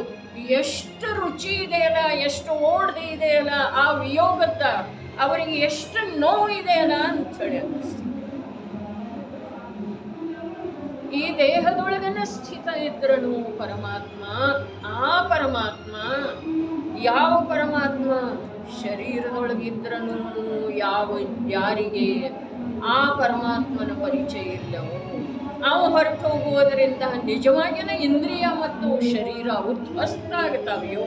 S1: ಎಷ್ಟು ರುಚಿ ಇದೆಯಲ್ಲ, ಎಷ್ಟು ಓಡ್ದೆ ಇದೆಯಲ್ಲ, ಆ ವಿಯೋಗದ ಅವರಿಗೆ ಎಷ್ಟು ನೋವು ಇದೆಯಲ್ಲ ಅಂತ ಹೇಳಿ ಅನ್ನಿಸ್ತು. ಈ ದೇಹದೊಳಗನ ಸ್ಥಿತ ಇದ್ರನು ಪರಮಾತ್ಮ, ಆ ಪರಮಾತ್ಮ ಯಾವ ಪರಮಾತ್ಮ ಶರೀರದೊಳಗಿದ್ರನು ಯಾರಿಗೆ ಆ ಪರಮಾತ್ಮನ ಪರಿಚಯ ಇಲ್ಲವೋ ಅವು ಹೊರಟು ಹೋಗುವುದರಿಂದ ನಿಜವಾಗಿನ ಇಂದ್ರಿಯ ಮತ್ತು ಶರೀರ ಉದ್ವಸ್ತ ಆಗ್ತಾವೆಯೋ,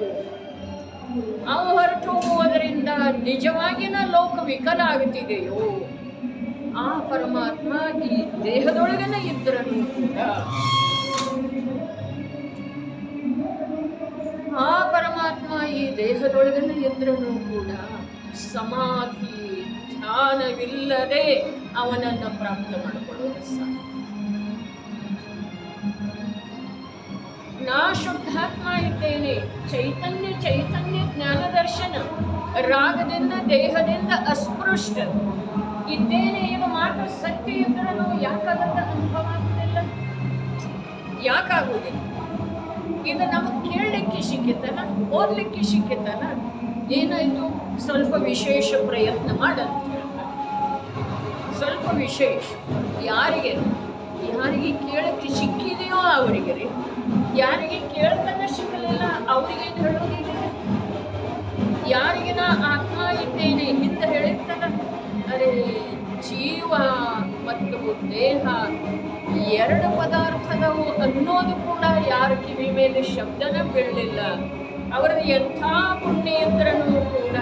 S1: ಅವು ಹೊರಟು ಹೋಗುವುದರಿಂದ ನಿಜವಾಗಿನ ಲೋಕ ವಿಕಲ ಆಗುತ್ತಿದೆಯೋ, ಆ ಪರಮಾತ್ಮ ಈ ದೇಹದೊಳಗನೆ ಇದ್ರನು ಕೂಡ ಆ ಪರಮಾತ್ಮ ಈ ದೇಹದೊಳಗನೆ ಇದ್ರನು ಕೂಡ ಸಮಾಧಿ ಧ್ಯಾನವಿಲ್ಲದೆ ಅವನನ್ನು ಪ್ರಾಪ್ತ ಮಾಡಿಕೊಳ್ಳುವುದು ಸಾಧ್ಯ. ನಾ ಶುದ್ಧಾತ್ಮ ಇದ್ದೇನೆ, ಚೈತನ್ಯ ಜ್ಞಾನದರ್ಶನ, ರಾಗದಿಂದ ದೇಹದಿಂದ ಅಸ್ಪೃಷ್ಟ ಇದ್ದೇನೆ. ಇದು ಮಾತ್ರ ಸತ್ಯ ಇದ್ರೂ ಯಾಕಾಗತ್ತ ಅನುಭವ ಆಗುದಿಲ್ಲ? ಯಾಕಾಗುವುದಿಲ್ಲ? ಇದು ನಮಗೆ ಕೇಳಲಿಕ್ಕೆ ಸಿಕ್ಕಿತಲ್ಲ, ಓದಲಿಕ್ಕೆ ಸಿಕ್ಕಿತಲ್ಲ, ಏನಾಯಿತು? ಸ್ವಲ್ಪ ವಿಶೇಷ ಪ್ರಯತ್ನ ಮಾಡಂತ ಹೇಳ್ತಾರೆ. ಸ್ವಲ್ಪ ವಿಶೇಷ ಯಾರಿಗೆ ಕೇಳಕ್ಕೆ ಸಿಕ್ಕಿದೆಯೋ ಅವರಿಗೆ ರೀ, ಯಾರಿಗೆ ಕೇಳ್ತಾನೆ ಸಿಕ್ಕಲಿಲ್ಲ ಅವ್ರಿಗೇನು ಹೇಳೋದಿಲ್ಲ. ಯಾರಿಗೆ ನಾ ಆತ್ಮ ಇದ್ದೇನೆ ಹಿಂದೆ ಹೇಳಿರ್ತಲ್ಲ, ಅರೆ ಜೀವ ಮತ್ತು ದೇಹ ಎರಡು ಪದಾರ್ಥದವು ಅನ್ನೋದು ಕೂಡ ಯಾರ ಕಿವಿ ಮೇಲೆ ಶಬ್ದನ ಬೀಳಲಿಲ್ಲ. ಅವರದ್ದು ಎಂಥ ಪುಣ್ಯ ಇದ್ರೂ ಕೂಡ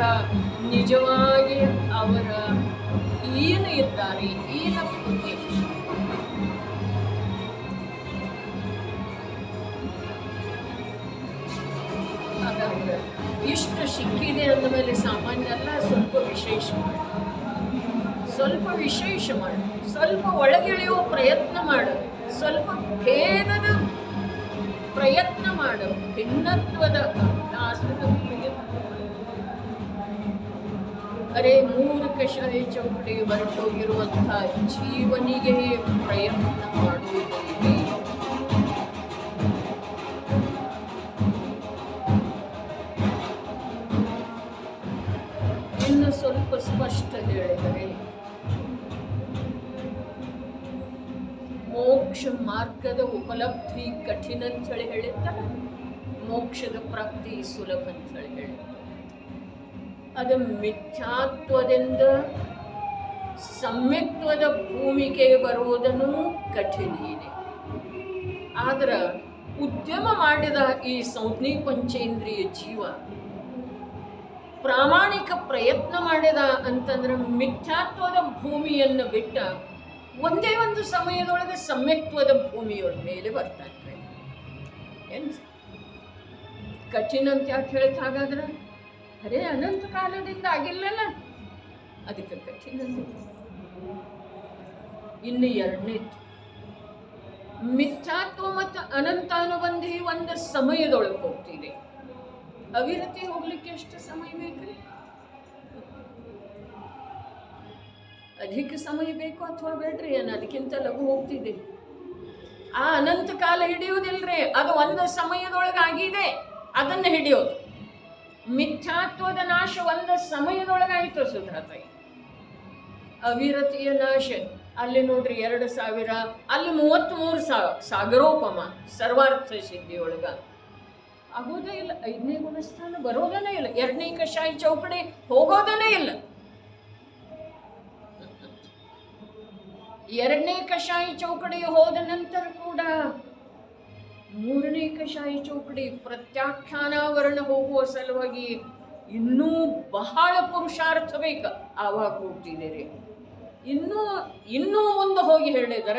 S1: ನಿಜವಾಗಿ ಅವರ ಏನು ಇದ್ದಾರೆ, ಈನ ಪುಣ್ಯ. ಹಾಗಾದ್ರೆ ಇಷ್ಟು ಸಿಕ್ಕಿದೆ ಅಂದ ಮೇಲೆ ಸಾಮಾನ್ಯ ಅಲ್ಲ, ಸ್ವಲ್ಪ ವಿಶೇಷ ಮಾಡು, ಸ್ವಲ್ಪ ಒಳಗಿಳಿಯುವ ಪ್ರಯತ್ನ ಮಾಡು, ಸ್ವಲ್ಪ ಭೇದದ ಪ್ರಯತ್ನ ಮಾಡು, ಭಿನ್ನತ್ವದ ಅಭ್ಯಾಸದ ಪ್ರಯತ್ನ. ಅರೆ ಮೂರು ಕಷಾಯ ಚೌಕಡಿ ಹೊರಟೋಗಿರುವಂಥ ಜೀವನಿಗೆ ಪ್ರಯತ್ನ ಮಾಡುವುದಿದೆ. ಇನ್ನು ಸ್ವಲ್ಪ ಸ್ಪಷ್ಟ ಹೇಳಿದರೆ, ಮೋಕ್ಷ ಮಾರ್ಗದ ಉಪಲಬ್ಧಿ ಕಠಿಣ ಅಂತ ಹೇಳಿರ್ತಾರೆ. ಮೋಕ್ಷದ ಪ್ರಾಪ್ತಿ ಸುಲಭ ಅಂತ ಹೇಳಿ ಅದು ಮಿಥ್ಯಾತ್ವದಿಂದ ಸಮ್ಯಕ್ತ್ವದ ಭೂಮಿಕೆ ಬರುವುದನ್ನು ಕಠಿಣ ಇದೆ. ಆದ್ರೆ ಉದ್ಯಮ ಮಾಡಿದ ಈ ಸಂಜ್ಞಿ ಪಂಚೇಂದ್ರಿಯ ಜೀವ ಪ್ರಾಮಾಣಿಕ ಪ್ರಯತ್ನ ಮಾಡಿದ ಅಂತಂದ್ರೆ ಮಿಥ್ಯಾತ್ವದ ಭೂಮಿಯನ್ನು ಬಿಟ್ಟ ಒಂದೇ ಒಂದು ಸಮಯದೊಳಗೆ ಸಮ್ಯಕ್ತ್ವದ ಭೂಮಿಯ ಮೇಲೆ ಬರ್ತಾನೆ. ಏನು ಕಠಿಣ ಅಂತ ಯಾಕೆ ಹೇಳ್ತ? ಹಾಗಾದ್ರೆ ಅರೇ ಅನಂತ ಕಾಲದಿಂದ ಆಗಿಲ್ಲಲ್ಲ, ಅದಕ್ಕೆ ಕಠಿಣ. ಇನ್ನು ಎರಡನೇದು ಮಿಥ್ಯಾತ್ವ ಮತ್ತು ಅನಂತಾನುಬಂಧಿ ಒಂದು ಸಮಯದೊಳಗೆ ಹೋಗ್ತಿದೆ. ಅವಿರತಿ ಹೋಗ್ಲಿಕ್ಕೆ ಎಷ್ಟು ಸಮಯ ಬೇಕ್ರಿ? ಅಧಿಕ ಸಮಯ ಬೇಕು ಅಥವಾ ಬೇಡ್ರಿ? ಏನು ಅದಕ್ಕಿಂತ ಲಘು ಹೋಗ್ತಿದೆ. ಆ ಅನಂತ ಕಾಲ ಹಿಡಿಯುವುದಿಲ್ರಿ, ಅದು ಒಂದು ಸಮಯದೊಳಗಾಗಿದೆ, ಅದನ್ನು ಹಿಡಿಯೋದು. ಮಿಥ್ಯಾತ್ವದ ನಾಶ ಒಂದು ಸಮಯದೊಳಗಾಯಿತು ಸುಧಾತಾಯಿ. ಅವಿರತಿಯ ನಾಶ ಅಲ್ಲಿ ನೋಡ್ರಿ 2000, ಅಲ್ಲಿ 33,000 ಸಾಗರೋಪಮ ಸರ್ವಾರ್ಥ ಸಿದ್ಧಿಯೊಳಗ ಆಗೋದೇ ಇಲ್ಲ. 5ನೇ ಗುಣಸ್ಥಾನ ಬರೋದನೇ ಇಲ್ಲ. 2ನೇ ಕಷಾಯ ಚೌಕಡಿ ಹೋಗೋದನೇ ಇಲ್ಲ. 2ನೇ ಕಷಾಯ ಚೌಕಡಿ ಹೋದ ನಂತರ ಕೂಡ 3ನೇ ಕಷಾಯ ಚೌಕಡಿ ಪ್ರತ್ಯಾಖ್ಯಾನಾವರಣ ಹೋಗುವ ಸಲುವಾಗಿ ಇನ್ನೂ ಬಹಳ ಪುರುಷಾರ್ಥ ಬೇಕು. ಆವಾಗ ಹೋಗ್ತಿದ್ದೀರಿ. ಇನ್ನೂ ಮುಂದೆ ಹೋಗಿ ಹೇಳಿದರ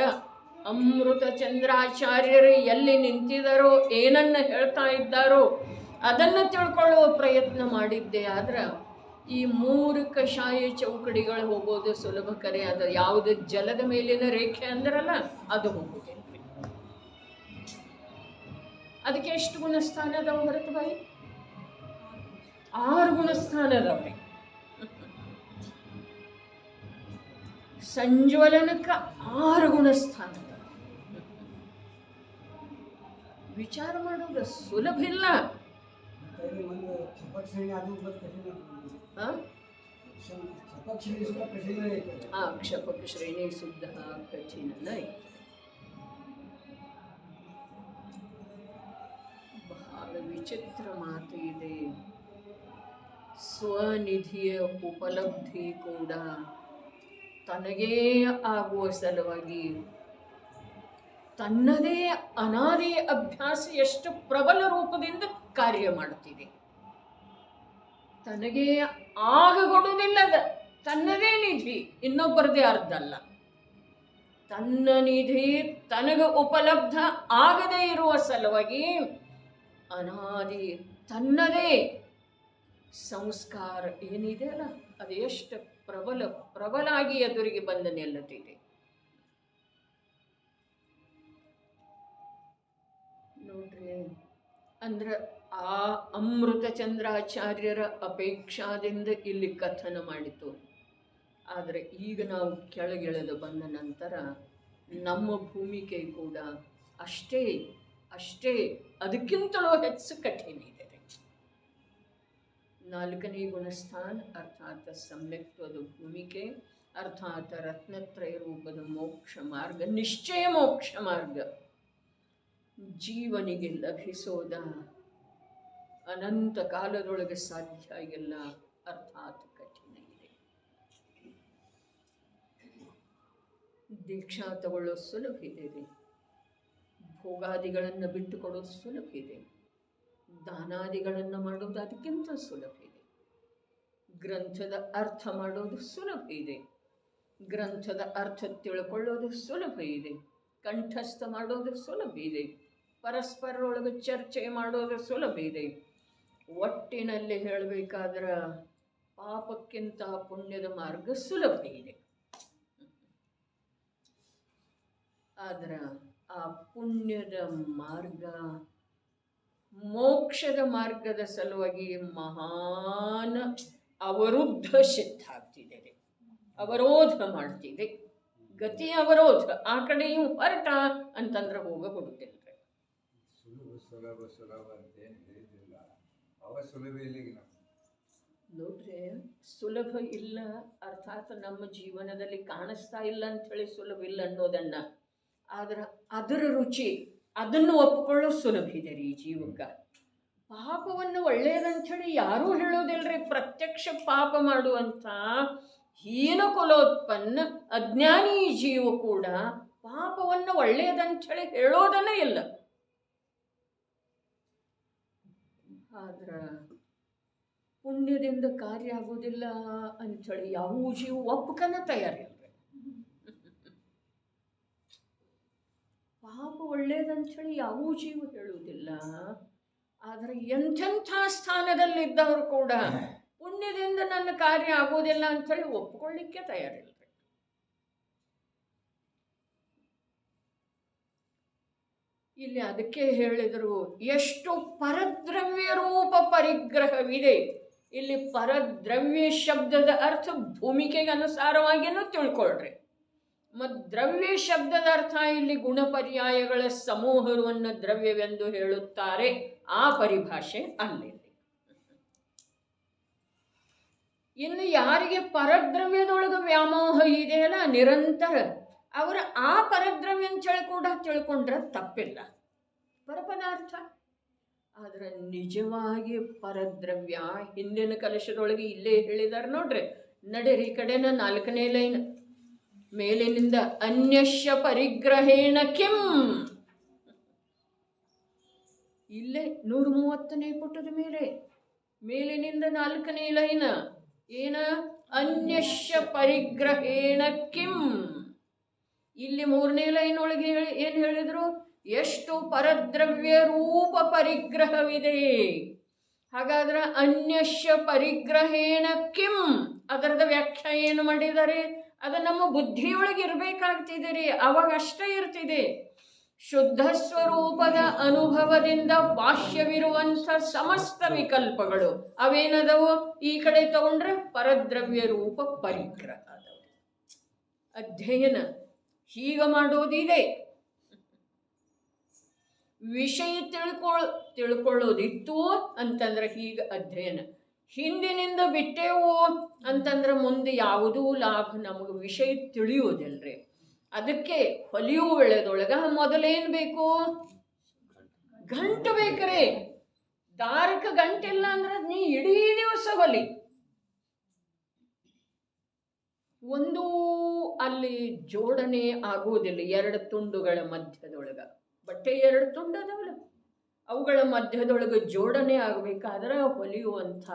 S1: ಅಮೃತ ಚಂದ್ರಾಚಾರ್ಯರು ಎಲ್ಲಿ ನಿಂತಿದ್ದಾರೋ, ಏನನ್ನು ಹೇಳ್ತಾ ಇದ್ದಾರೋ ಅದನ್ನು ತಿಳ್ಕೊಳ್ಳುವ ಪ್ರಯತ್ನ ಮಾಡಿದ್ದೆ. ಆದ್ರೆ ಈ 3 ಕಷಾಯ ಚೌಕಡಿಗಳು ಹೋಗೋದು ಸುಲಭ ಕರೆ. ಅದು ಯಾವುದು ಜಲದ ಮೇಲಿನ ರೇಖೆ ಅಂದ್ರಲ್ಲ ಅದು ಹೋಗೋದಿಲ್ಲ. ಅದಕ್ಕೆ ಎಷ್ಟು ಗುಣಸ್ಥಾನ ಅದಾವ ಹೊರತು ಬಾಯಿ? 6 ಗುಣಸ್ಥಾನ ಅದಾವ್ರಿ. ಸಂಜ್ವಲನಕ್ಕೆ 6 ಗುಣಸ್ಥಾನ. ವಿಚಾರ ಮಾಡೋದು ಸುಲಭ ಇಲ್ಲ. ಕ್ಷಪಕ ಶ್ರೇಣಿ ಶುದ್ಧ ಕಠಿಣ. ಬಹಳ ವಿಚಿತ್ರ ಮಾತು ಇದೆ. ಸ್ವನಿಧಿಯ ಉಪಲಬ್ಧಿ ಕೂಡ ತನಗೇ ಆಗುವ ಸಲುವಾಗಿ ತನ್ನದೇ ಅನಾದಿ ಅಭ್ಯಾಸ ಎಷ್ಟು ಪ್ರಬಲ ರೂಪದಿಂದ ಕಾರ್ಯ ಮಾಡುತ್ತಿದೆ. ತನಗೇ ಆಗಗೊಡುವುದಿಲ್ಲದ ತನ್ನದೇ ನಿಧಿ, ಇನ್ನೊಬ್ಬರದೇ ಅರ್ಧ ಅಲ್ಲ. ತನ್ನ ನಿಧಿ ತನಗೆ ಉಪಲಬ್ಧ ಆಗದೇ ಇರುವ ಸಲುವಾಗಿ ಅನಾದಿ ತನ್ನದೇ ಸಂಸ್ಕಾರ ಏನಿದೆ ಅಲ್ಲ, ಅದು ಎಷ್ಟು ಪ್ರಬಲಾಗಿ ಎದುರಿಗೆ ಬಂದ ನಿಲ್ಲುತ್ತಿದೆ ನೋಡ್ರಿ. ಅಂದ್ರೆ ಆ ಅಮೃತ ಚಂದ್ರಾಚಾರ್ಯರ ಅಪೇಕ್ಷಾದಿಂದ ಇಲ್ಲಿ ಕಥನ ಮಾಡಿತು. ಆದರೆ ಈಗ ನಾವು ಕೆಳಗಿಳಿದು ಬಂದ ನಂತರ ನಮ್ಮ ಭೂಮಿಕೆ ಕೂಡ ಅಷ್ಟೇ ಅದಕ್ಕಿಂತಲೂ ಹೆಚ್ಚು ಕಠಿಣ ಇದೆ. 4ನೇ ಗುಣಸ್ಥಾನ ಅರ್ಥಾತ್ ಸಮ್ಯಕ್ತ್ವದ ಭೂಮಿಕೆ, ಅರ್ಥಾತ್ ರತ್ನತ್ರಯ ರೂಪದ ಮೋಕ್ಷ ಮಾರ್ಗ, ನಿಶ್ಚಯ ಮೋಕ್ಷ ಮಾರ್ಗ ಜೀವನಿಗೆ ಲಭಿಸೋದ ಅನಂತ ಕಾಲದೊಳಗೆ ಸಾಧ್ಯ ಇಲ್ಲ. ಅರ್ಥಾತ್ ಕಠಿಣ ಇದೆ. ದೀಕ್ಷಾ ತಗೊಳ್ಳೋ ಸುಲಭ ಇದೆ, ಭೋಗಾದಿಗಳನ್ನು ಬಿಟ್ಟುಕೊಡೋದು ಸುಲಭ ಇದೆ, ದಾನಾದಿಗಳನ್ನು ಮಾಡೋದು ಅದಕ್ಕಿಂತ ಸುಲಭ ಇದೆ, ಗ್ರಂಥದ ಅರ್ಥ ಮಾಡೋದು ಸುಲಭ ಇದೆ, ಗ್ರಂಥದ ಅರ್ಥ ತಿಳ್ಕೊಳ್ಳೋದು ಸುಲಭ ಇದೆ, ಕಂಠಸ್ಥ ಮಾಡೋದು ಸುಲಭ ಇದೆ, ಪರಸ್ಪರರೊಳಗೆ ಚರ್ಚೆ ಮಾಡೋದು ಸುಲಭ ಇದೆ. ಒಟ್ಟಿನಲ್ಲಿ ಹೇಳಬೇಕಾದ್ರೆ ಪಾಪಕ್ಕಿಂತ ಪುಣ್ಯದ ಮಾರ್ಗ ಸುಲಭ ಇದೆ. ಆದ್ರೆ ಆ ಪುಣ್ಯದ ಮಾರ್ಗ ಮೋಕ್ಷದ ಮಾರ್ಗದ ಸಲುವಾಗಿ ಮಹಾನ್ ಅವರುದ್ಧ ಸಿದ್ಧ ಆಗ್ತಿದೆ, ಅವರೋಧ ಮಾಡ್ತಿದೆ. ಗತಿ ಅವರೋಧ. ಆ ಕಡೆಯೂ ಹೊರಟ ಅಂತಂದ್ರೆ ಹೋಗಬಿಡುತ್ತಿಲ್ಲ. ನೋಡ್ರಿ, ಸುಲಭ ಇಲ್ಲ ಅರ್ಥಾತ್ ನಮ್ಮ ಜೀವನದಲ್ಲಿ ಕಾಣಿಸ್ತಾ ಇಲ್ಲ ಅಂತ ಹೇಳಿ ಸುಲಭ ಇಲ್ಲ ಅನ್ನೋದನ್ನ, ಆದ್ರೆ ಅದರ ರುಚಿ ಅದನ್ನು ಒಪ್ಪಿಕೊಳ್ಳೋ ಸುಲಭ ಇದೆ ರೀ ಜೀವಕ್ಕೆ. ಪಾಪವನ್ನು ಒಳ್ಳೆಯದಂಥೇಳಿ ಯಾರೂ ಹೇಳೋದಿಲ್ರಿ. ಪ್ರತ್ಯಕ್ಷ ಪಾಪ ಮಾಡುವಂಥ ಹೀನ ಕುಲೋತ್ಪನ್ನ ಅಜ್ಞಾನಿ ಜೀವ ಕೂಡ ಪಾಪವನ್ನು ಒಳ್ಳೆಯದಂಥೇಳಿ ಹೇಳೋದನ್ನೇ ಇಲ್ಲ. ಆದ್ರೆ ಪುಣ್ಯದಿಂದ ಕಾರ್ಯ ಆಗೋದಿಲ್ಲ ಅಂಥೇಳಿ ಯಾವ ಜೀವ ಒಪ್ಪಕನ ತಯಾರಿಲ್ಲ. ಪಾಪ ಒಳ್ಳೇದಂಥೇಳಿ ಯಾವ ಜೀವ ಹೇಳುವುದಿಲ್ಲ. ಆದರೆ ಎಂಥೆಂಥ ಸ್ಥಾನದಲ್ಲಿದ್ದವರು ಕೂಡ ಪುಣ್ಯದಿಂದ ನನ್ನ ಕಾರ್ಯ ಆಗೋದಿಲ್ಲ ಅಂಥೇಳಿ ಒಪ್ಕೊಳ್ಳಿಕ್ಕೆ ತಯಾರಿಲ್ಲ. ಇಲ್ಲಿ ಅದಕ್ಕೆ ಹೇಳಿದರು, ಎಷ್ಟು ಪರದ್ರವ್ಯ ರೂಪ ಪರಿಗ್ರಹವಿದೆ. ಇಲ್ಲಿ ಪರದ್ರವ್ಯ ಶಬ್ದದ ಅರ್ಥ ಭೂಮಿಕೆಗೆ ಅನುಸಾರವಾಗಿಯೂ ತಿಳ್ಕೊಳ್ರಿ. ಮತ್ತು ದ್ರವ್ಯ ಶಬ್ದದ ಅರ್ಥ ಇಲ್ಲಿ ಗುಣಪರ್ಯಾಯಗಳ ಸಮೂಹವನ್ನು ದ್ರವ್ಯವೆಂದು ಹೇಳುತ್ತಾರೆ. ಆ ಪರಿಭಾಷೆ ಅಲ್ಲಿ. ಇನ್ನು ಯಾರಿಗೆ ಪರದ್ರವ್ಯದೊಳಗೆ ವ್ಯಾಮೋಹ ಇದೆಯಲ್ಲ ನಿರಂತರ, ಅವರ ಆ ಪರದ್ರವ್ಯ ಅಂತೇಳಿ ಕೂಡ ತಿಳ್ಕೊಂಡ್ರೆ ತಪ್ಪಿಲ್ಲ, ಪರಪದಾರ್ಥ. ಆದರೆ ನಿಜವಾಗಿ ಪರದ್ರವ್ಯ ಹಿಂದಿನ ಕಲಶದೊಳಗೆ ಇಲ್ಲೇ ಹೇಳಿದಾರೆ ನೋಡ್ರಿ. ನಡೀರಿ ಈ ಕಡೆನ 4ನೇ ಲೈನ್ ಮೇಲಿನಿಂದ ಅನ್ಯಶ್ಯ ಪರಿಗ್ರಹೇಣ ಕಿಂ. ಇಲ್ಲೇ 130ನೇ ಪುಟದ ಮೇಲೆ ಮೇಲಿನಿಂದ 4ನೇ ಲೈನ್ ಏನ ಅನ್ಯಶ್ಯ ಪರಿಗ್ರಹೇಣ ಕಿಂ. ಇಲ್ಲಿ 3ನೇ ಲೈನ್ ಒಳಗೆ ಏನು ಹೇಳಿದ್ರು? ಎಷ್ಟು ಪರದ್ರವ್ಯ ರೂಪ ಪರಿಗ್ರಹವಿದೆ. ಹಾಗಾದ್ರೆ ಅನ್ಯಶ್ಯ ಪರಿಗ್ರಹೇಣ ಕಿಂ ಅದರದ ವ್ಯಾಖ್ಯೆ ಏನು ಮಾಡಿದ್ದಾರೆ? ಅದು ನಮ್ಮ ಬುದ್ಧಿಯೊಳಗೆ ಇರಬೇಕಾಗ್ತಿದೆ ರೀ, ಅವಾಗ ಅಷ್ಟೇ ಇರ್ತಿದೆ. ಶುದ್ಧ ಸ್ವರೂಪದ ಅನುಭವದಿಂದ ಬಾಹ್ಯವಿರುವಂಥ ಸಮಸ್ತ ವಿಕಲ್ಪಗಳು ಅವೇನದವು? ಈ ಕಡೆ ತಗೊಂಡ್ರೆ ಪರದ್ರವ್ಯ ರೂಪ ಪರಿಗ್ರಹ ಅದವು. ಅಧ್ಯಯನ ಹೀಗೆ ಮಾಡೋದಿದೆ. ವಿಷಯ ತಿಳ್ಕೊಳ್ಳೋದಿತ್ತು ಅಂತಂದ್ರೆ ಹೀಗೆ ಅಧ್ಯಯನ. ಹಿಂದಿನಿಂದ ಬಿಟ್ಟೆವು ಅಂತಂದ್ರೆ ಮುಂದೆ ಯಾವುದೂ ಲಾಭ ನಮಗೆ ವಿಷಯ ತಿಳಿಯೋದಿಲ್ರಿ. ಅದಕ್ಕೆ ಹೊಲಿಯುವ ವೇಳೆದೊಳಗೆ ಮೊದಲೇನು ಬೇಕು? ಗಂಟು ಬೇಕ್ರಿ. ದಾರಕ್ಕೆ ಗಂಟಿಲ್ಲ ಅಂದ್ರೆ ನೀ ಇಡೀ ದಿವಸ ಹೊಲಿ. ಒಂದು ಅಲ್ಲಿ ಜೋಡಣೆ ಆಗುವುದಿಲ್ಲ. 2 ತುಂಡುಗಳ ಮಧ್ಯದೊಳಗ ಬಟ್ಟೆ 2 ತುಂಡು ಅದಾವಲ್ಲ, ಅವುಗಳ ಮಧ್ಯದೊಳಗೆ ಜೋಡಣೆ ಆಗಬೇಕಾದ್ರೆ ಹೊಲಿಯುವಂಥ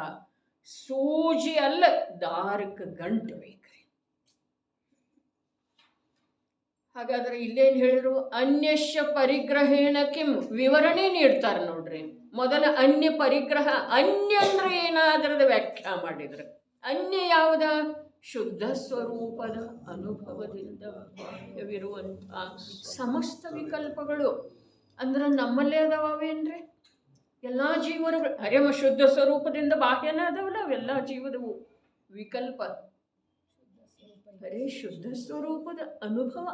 S1: ಸೂಜಿ ಅಲ್ಲ, ದಾರಕ್ಕೆ ಗಂಟು ಬೇಕ್ರಿ. ಹಾಗಾದ್ರೆ ಇಲ್ಲೇನು ಹೇಳಿದ್ರು? ಅನ್ಯಶ್ಯ ಪರಿಗ್ರಹೇಣ ಕಿಂ ವಿವರಣೆ ನೀಡ್ತಾರೆ ನೋಡ್ರಿ. ಮೊದಲ ಅನ್ಯ ಪರಿಗ್ರಹ. ಅನ್ಯ ಅಂದ್ರೆ ಏನಾದ್ರದ ವ್ಯಾಖ್ಯಾ ಮಾಡಿದ್ರು. ಅನ್ಯ ಯಾವುದ? ಶುದ್ಧ ಸ್ವರೂಪದ ಅನುಭವದಿಂದ ಬಾಹ್ಯವಿರುವಂಥ ಸಮಸ್ತ ವಿಕಲ್ಪಗಳು. ಅಂದ್ರೆ ನಮ್ಮಲ್ಲೇ ಅದಾವೇನ್ರಿ? ಎಲ್ಲ ಜೀವರುಗಳು ಅರೆಮ ಶುದ್ಧ ಸ್ವರೂಪದಿಂದ ಬಾಹ್ಯನ ಅದಾವಲ್ಲ, ಅವೆಲ್ಲ ಜೀವದವು ವಿಕಲ್ಪ. ಬರೀ ಶುದ್ಧ ಸ್ವರೂಪದ ಅನುಭವ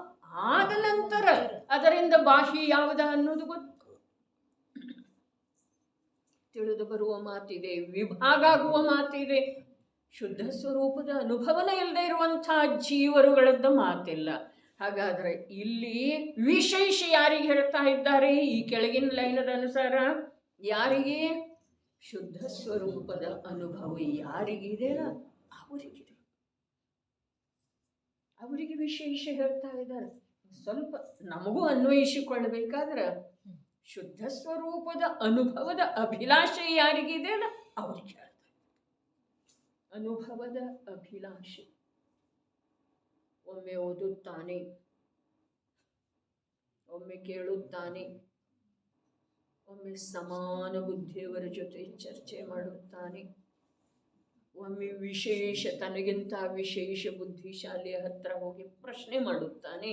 S1: ಆದ ನಂತರ ಅದರಿಂದ ಬಾಹ್ಯ ಯಾವುದ ಅನ್ನೋದು ಗೊತ್ತು, ತಿಳಿದು ಬರುವ ಮಾತಿದೆ, ವಿಭಾಗ ಆಗುವ ಮಾತಿದೆ. ಶುದ್ಧ ಸ್ವರೂಪದ ಅನುಭವನ ಇಲ್ಲದೆ ಇರುವಂಥ ಜೀವರುಗಳದ್ದು ಮಾತಿಲ್ಲ. ಹಾಗಾದ್ರೆ ಇಲ್ಲಿ ವಿಶೇಷ ಯಾರಿಗೆ ಹೇಳ್ತಾ ಇದ್ದಾರೆ? ಈ ಕೆಳಗಿನ ಲೈನದ ಅನುಸಾರ ಯಾರಿಗೆ? ಶುದ್ಧ ಸ್ವರೂಪದ ಅನುಭವ ಯಾರಿಗಿದೆ ಅವರಿಗೆ ವಿಶೇಷ ಹೇಳ್ತಾ ಇದ್ದಾರೆ. ಸ್ವಲ್ಪ ನಮಗೂ ಅನ್ವಯಿಸಿಕೊಳ್ಳಬೇಕಾದ್ರೆ ಶುದ್ಧ ಸ್ವರೂಪದ ಅನುಭವದ ಅಭಿಲಾಷೆ ಯಾರಿಗಿದೆ ಅಲ್ಲ ಅವ್ರಿಗೆ ಹೇಳ್ತಾರೆ. ಅನುಭವದ ಅಭಿಲಾಷೆ. ಒಮ್ಮೆ ಓದುತ್ತಾನೆ, ಒಮ್ಮೆ ಕೇಳುತ್ತಾನೆ, ಒಮ್ಮೆ ಸಮಾನ ಬುದ್ಧಿಯವರ ಜೊತೆ ಚರ್ಚೆ ಮಾಡುತ್ತಾನೆ, ಒಮ್ಮೆ ವಿಶೇಷ ತನಗಿಂತ ವಿಶೇಷ ಬುದ್ಧಿಶಾಲಿಯ ಹತ್ರ ಹೋಗಿ ಪ್ರಶ್ನೆ ಮಾಡುತ್ತಾನೆ.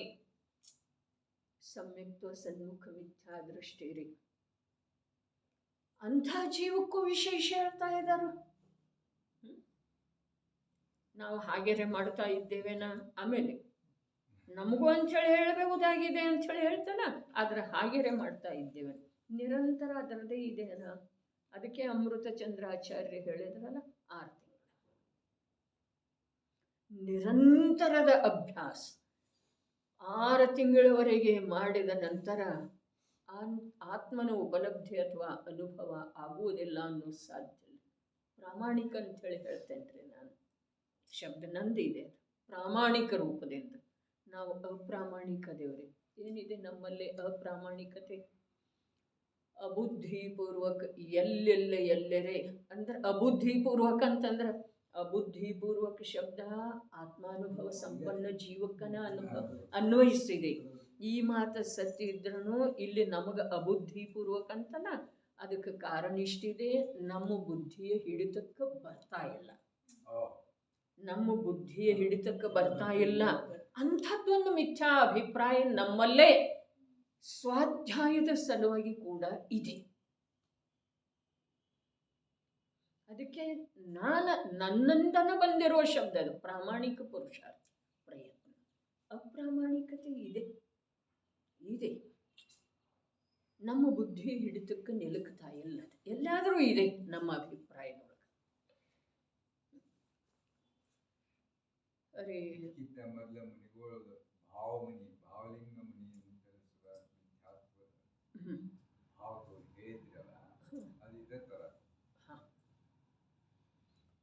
S1: ಸಮ್ಯಕ್ತ್ವ ಸನ್ಮುಖ ಮಿಥ್ಯಾ ದೃಷ್ಟಿರಿ. ಅಂಥ ಜೀವಕ್ಕೂ ವಿಶೇಷ ಹೇಳ್ತಾ ಇದ್ದಾರೆ. ನಾವು ಹಾಗೆರೆ ಮಾಡ್ತಾ ಇದ್ದೇವೆನಾ? ಆಮೇಲೆ ನಮಗೂ ಅಂಥೇಳಿ ಹೇಳಬಹುದಾಗಿದೆ ಅಂಥೇಳಿ ಹೇಳ್ತಾನ, ಆದ್ರೆ ಹಾಗೆರೆ ಮಾಡ್ತಾ ಇದ್ದೇವೆ ನಿರಂತರ ಅದರದೇ ಇದೆಯಲ್ಲ. ಅದಕ್ಕೆ ಅಮೃತ ಚಂದ್ರಾಚಾರ್ಯ ಹೇಳಿದ್ರಲ್ಲ 6 ತಿಂಗಳು ನಿರಂತರದ ಅಭ್ಯಾಸ. 6 ತಿಂಗಳವರೆಗೆ ಮಾಡಿದ ನಂತರ ಆತ್ಮನ ಉಪಲಬ್ಧಿ ಅಥವಾ ಅನುಭವ ಆಗುವುದಿಲ್ಲ ಅನ್ನೋದು ಸಾಧ್ಯ ಇಲ್ಲ. ಪ್ರಾಮಾಣಿಕ ಅಂಥೇಳಿ ಹೇಳ್ತೇನೆ ರೀ ನಾನು. ಶಬ್ದ ನಂದು ಇದೆ, ಪ್ರಾಮಾಣಿಕ ರೂಪದಿಂದ. ನಾವು ಅಪ್ರಾಮಾಣಿಕ ದೇವ್ರಿ. ಏನಿದೆ ನಮ್ಮಲ್ಲಿ ಅಪ್ರಾಮಾಣಿಕತೆ? ಅಬುದ್ಧಿಪೂರ್ವಕ ಎಲ್ಲೆರೆ ಅಂದ್ರೆ ಅಬುದ್ಧಿಪೂರ್ವಕ ಅಂತಂದ್ರೆ ಅಬುದ್ಧಿಪೂರ್ವಕ ಶಬ್ದ ಆತ್ಮಾನುಭವ ಸಂಪನ್ನ ಜೀವಕ್ಕನ ಅನ್ವಯಿಸ್ತಿದೆ. ಈ ಮಾತು ಸತ್ಯ ಇದ್ರೂ ಇಲ್ಲಿ ನಮಗೆ ಅಬುದ್ಧಿಪೂರ್ವಕ ಅಂತನ. ಅದಕ್ಕೆ ಕಾರಣ ಇಷ್ಟಿದೆ, ನಮ್ಮ ಬುದ್ಧಿಯ ಹಿಡಿತಕ್ಕೆ ಬರ್ತಾ ಇಲ್ಲ. ನಮ್ಮ ಬುದ್ಧಿಯ ಹಿಡಿತಕ್ಕೆ ಬರ್ತಾ ಇಲ್ಲ ಅಂಥದ್ದೊಂದು ಮಿಥ್ಯಾ ಅಭಿಪ್ರಾಯ ನಮ್ಮಲ್ಲೇ ಸ್ವಾಧ್ಯಾಯದ ಸಲುವಾಗಿ ಕೂಡ ಇದೆ. ಅದಕ್ಕೆ ನನ್ನಿಂದನ ಬಂದಿರುವ ಶಬ್ದ ಅದು ಪ್ರಾಮಾಣಿಕ ಪುರುಷಾರ್ಥ ಪ್ರಯತ್ನ. ಅಪ್ರಾಮಾಣಿಕತೆ ಇದೆ, ನಮ್ಮ ಬುದ್ಧಿ ಹಿಡಿತಕ್ಕೆ ನಿಲುಕ್ತಾ ಇಲ್ಲ. ಎಲ್ಲಾದರೂ ಇದೆ ನಮ್ಮ ಅಭಿಪ್ರಾಯದೊಳಗೆ. ಅರೆ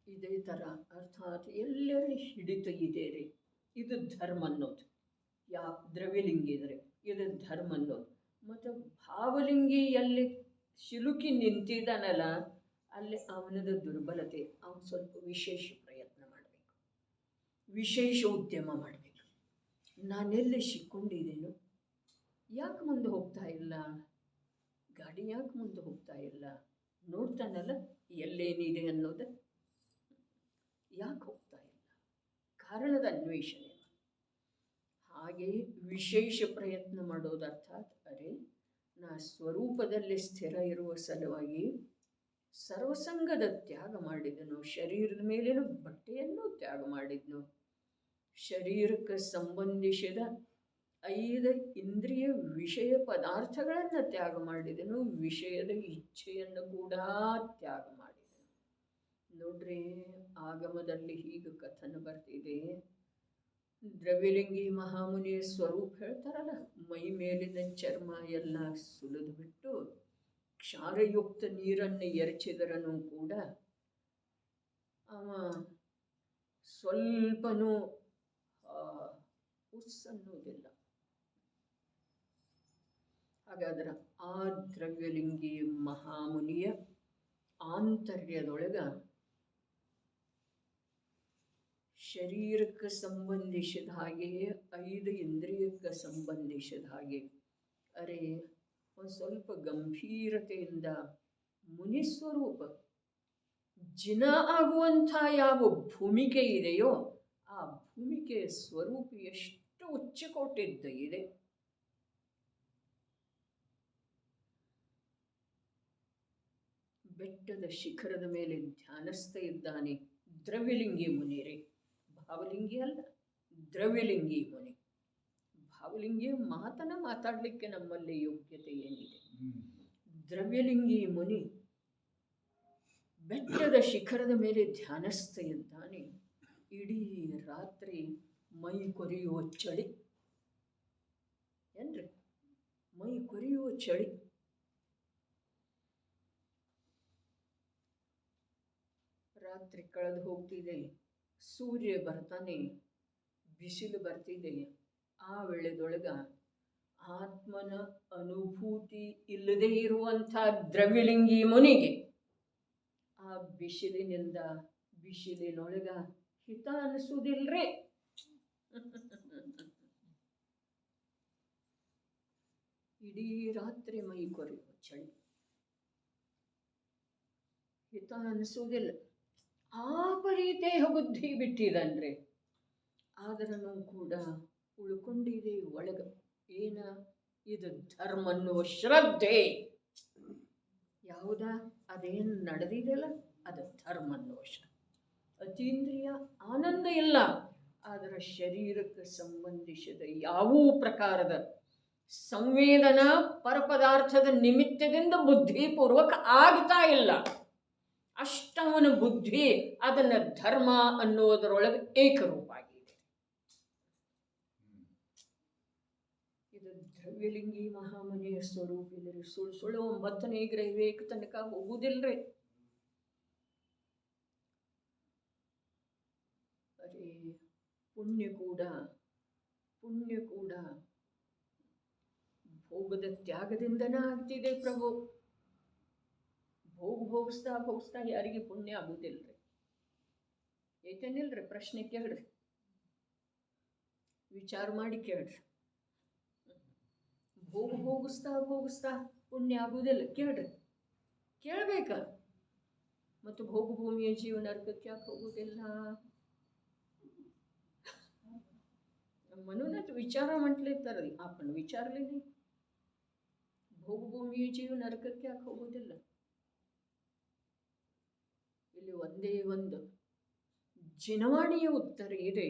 S1: ಇದೇ ಥರ ಅರ್ಥಾತ್ ಎಲ್ಲರ ಹಿಡಿತ ಇದೆ ರೀ. ಇದು ಧರ್ಮ ಅನ್ನೋದು. ದ್ರವ್ಯಲಿಂಗಿ ಇದ್ರೆ ಇದು ಧರ್ಮ ಅನ್ನೋದು. ಮತ್ತು ಭಾವಲಿಂಗಿ ಎಲ್ಲಿ ಸಿಲುಕಿ ನಿಂತಿದ್ದಾನಲ್ಲ ಅಲ್ಲಿ ಅವನದು ದುರ್ಬಲತೆ. ಅವನು ಸ್ವಲ್ಪ ವಿಶೇಷ ಪ್ರಯತ್ನ ಮಾಡಬೇಕು, ವಿಶೇಷ ಉದ್ಯಮ ಮಾಡಬೇಕು. ನಾನೆಲ್ಲಿ ಸಿಕ್ಕೊಂಡಿದ್ದೇನೋ, ಯಾಕೆ ಮುಂದೆ ಹೋಗ್ತಾ ಇಲ್ಲ, ಗಾಡಿ ಯಾಕೆ ಮುಂದೆ ಹೋಗ್ತಾ ಇಲ್ಲ, ನೋಡ್ತಾನಲ್ಲ ಎಲ್ಲೇನಿದೆ ಅನ್ನೋದು, ಯಾಕೆ ಹೋಗ್ತಾ ಇಲ್ಲ, ಕಾರಣದ ಅನ್ವೇಷಣೆ. ಹಾಗೆ ವಿಶೇಷ ಪ್ರಯತ್ನ ಮಾಡೋದು ಅರ್ಥಾತ್ ಅರೆ ನಾ ಸ್ವರೂಪದಲ್ಲಿ ಸ್ಥಿರ ಇರುವ ಸಲುವಾಗಿ ಸರ್ವಸಂಗದ ತ್ಯಾಗ ಮಾಡಿದನು, ಶರೀರದ ಮೇಲಿನ ಬಟ್ಟೆಯನ್ನು ತ್ಯಾಗ ಮಾಡಿದ್ನು, ಶರೀರಕ್ಕೆ ಸಂಬಂಧಿಸಿದ 5 ಇಂದ್ರಿಯ ವಿಷಯ ಪದಾರ್ಥಗಳನ್ನು ತ್ಯಾಗ ಮಾಡಿದನು, ವಿಷಯದ ಇಚ್ಛೆಯನ್ನು ಕೂಡ ತ್ಯಾಗ ಮಾಡಿದನು. ನೋಡ್ರಿ, ಆಗಮದಲ್ಲಿ ಹೀಗೆ ಕಥನ ಬರ್ತಿದೆ. ದ್ರವ್ಯಲಿಂಗಿ ಮಹಾಮುನಿಯ ಸ್ವರೂಪ ಹೇಳ್ತಾರಲ್ಲ, ಮೈ ಮೇಲಿನ ಚರ್ಮ ಎಲ್ಲ ಸುಲಿದು ಬಿಟ್ಟು ಕ್ಷಾರಯುಕ್ತ ನೀರನ್ನು ಎರಚಿದರನು ಕೂಡ ಅವ ಸ್ವಲ್ಪನೂ ಉಸ್ಸನ್ನುವುದಿಲ್ಲ. ಹಾಗಾದ್ರೆ ಆ ದ್ರವ್ಯಲಿಂಗಿ ಮಹಾಮುನಿಯ ಆಂತರ್ಯದೊಳಗ ಶರೀರಕ್ಕೆ ಸಂಬಂಧಿಸಿದ ಹಾಗೆ 5 ಇಂದ್ರಿಯಕ್ಕೆ ಸಂಬಂಧಿಸಿದ ಹಾಗೆ ಅರೆ ಒಂದು ಸ್ವಲ್ಪ ಗಂಭೀರತೆಯಿಂದ ಮುನಿಸ್ವರೂಪ ಜಿನ ಆಗುವಂಥ ಯಾವ ಭೂಮಿಕೆ ಇದೆಯೋ ಆ ಭೂಮಿಕೆಯ ಸ್ವರೂಪ ಎಷ್ಟು ಉಚ್ಚಕೋಟಿದ್ದ ಇದೆ. ಬೆಟ್ಟದ ಶಿಖರದ ಮೇಲೆ ಧ್ಯಾನಸ್ಥ ಇದ್ದಾನೆ ದ್ರವ್ಯಲಿಂಗಿ ಮುನಿರೇ. ಭಾವಲಿಂಗಿ ಅಲ್ಲ, ದ್ರವ್ಯಲಿಂಗಿ ಮುನಿ. ಭಾವಲಿಂಗಿ ಮಾತಾಡಲಿಕ್ಕೆ ನಮ್ಮಲ್ಲಿ ಯೋಗ್ಯತೆ ಏನಿದೆ. ದ್ರವ್ಯಲಿಂಗಿ ಮುನಿ ಬೆಟ್ಟದ ಶಿಖರದ ಮೇಲೆ ಧ್ಯಾನಸ್ಥ ಇದ್ದಾನೆ. ಇಡೀ ರಾತ್ರಿ ಮೈ ಕೊರೆಯುವ ಚಳಿ. ಏನ್ರಿ ಮೈ ಕೊರೆಯುವ ಚಳಿ. ರಾತ್ರಿ ಕಳೆದು ಹೋಗ್ತಿದೆ, ಸೂರ್ಯ ಬರ್ತಾನೆ, ಬಿಸಿಲು ಬರ್ತಿದೆ. ಆ ವೇಳೆದೊಳಗ ಆತ್ಮನ ಅನುಭೂತಿ ಇಲ್ಲದೇ ಇರುವಂಥ ದ್ರವ್ಯಲಿಂಗಿ ಮುನಿಗೆ ಆ ಬಿಸಿಲಿನೊಳಗ ಹಿತ ಅನಿಸುವುದಿಲ್ರಿ. ಇಡೀ ರಾತ್ರಿ ಮೈ ಕೊರೆಯುವ ಚಳಿ, ಹಿತ ಅನಿಸುವುದಿಲ್ಲ. ಆ ಪರಿ ದೇಹ ಬುದ್ಧಿ ಬಿಟ್ಟಿದನ್ರಿ. ಆದ್ರೂ ಕೂಡ ಉಳ್ಕೊಂಡಿದೆ ಒಳಗ ಏನ, ಇದು ಧರ್ಮ ಅನ್ನುವ ಶ್ರದ್ಧೆ. ಯಾವುದ ಅದೇನು ನಡೆದಿದೆಯಲ್ಲ ಅದು ಧರ್ಮ ಅನ್ನುವ ಶ್ರದ್ಧೆ. ಅತೀಂದ್ರಿಯ ಆನಂದ ಇಲ್ಲ, ಆದರೆ ಶರೀರಕ್ಕೆ ಸಂಬಂಧಿಸಿದ ಯಾವ ಪ್ರಕಾರದ ಸಂವೇದನ ಪರಪದಾರ್ಥದ ನಿಮಿತ್ತದಿಂದ ಬುದ್ಧಿಪೂರ್ವಕ ಆಗ್ತಾ ಇಲ್ಲ. ಅಷ್ಟವನ ಬುದ್ಧಿ ಅದನ್ನ ಧರ್ಮ ಅನ್ನುವುದರೊಳಗೆ ಏಕರೂಪ ಆಗಿದೆ. ಇದು ದ್ರವ್ಯಲಿಂಗಿ ಮಹಾಮನೆಯ ಸ್ವರೂಪಿಲ್ಲರಿ. ಸುಳ್ಳು 9ನೇ ಗ್ರಹಿವೇಕ ತನಕ ಹೋಗುವುದಿಲ್ರಿ. ಅರೇ ಪುಣ್ಯ ಕೂಡ ಭೋಗದ ತ್ಯಾಗದಿಂದನೇ ಆಗ್ತಿದೆ ಪ್ರಭು. ಭೋಗಿಸ್ತಾ ಯಾರಿಗೆ ಪುಣ್ಯ ಆಗುದಿಲ್ರಿ. ಏತೇನಿಲ್ರಿ, ಪ್ರಶ್ನೆ ಕೇಳ್ರಿ, ವಿಚಾರ ಮಾಡಿ ಕೇಳ್ರಿ. ಭೋಗಿಸ್ತಾ ಪುಣ್ಯ ಆಗುವುದಿಲ್ಲ, ಕೇಳ್ರಿ, ಕೇಳ್ಬೇಕ. ಮತ್ತು ಭೋಗ ಭೂಮಿಯ ಜೀವ ನರಕಕ್ಕೆ ಯಾಕೆ ಹೋಗುವುದಿಲ್ಲ? म्हणूनच विचारा म्हटले तर आपण विचारले नाही. ಭೋಗಭೂಮಿಯ ಜೀವ ನರಕಕ್ಕೆ ಯಾಕೆ ಹೋಗೋದಿಲ್ಲ? ಇಲ್ಲಿ ಒಂದೇ ಒಂದು ಜಿನವಾಣಿಯ ಉತ್ತರ ಇದೆ.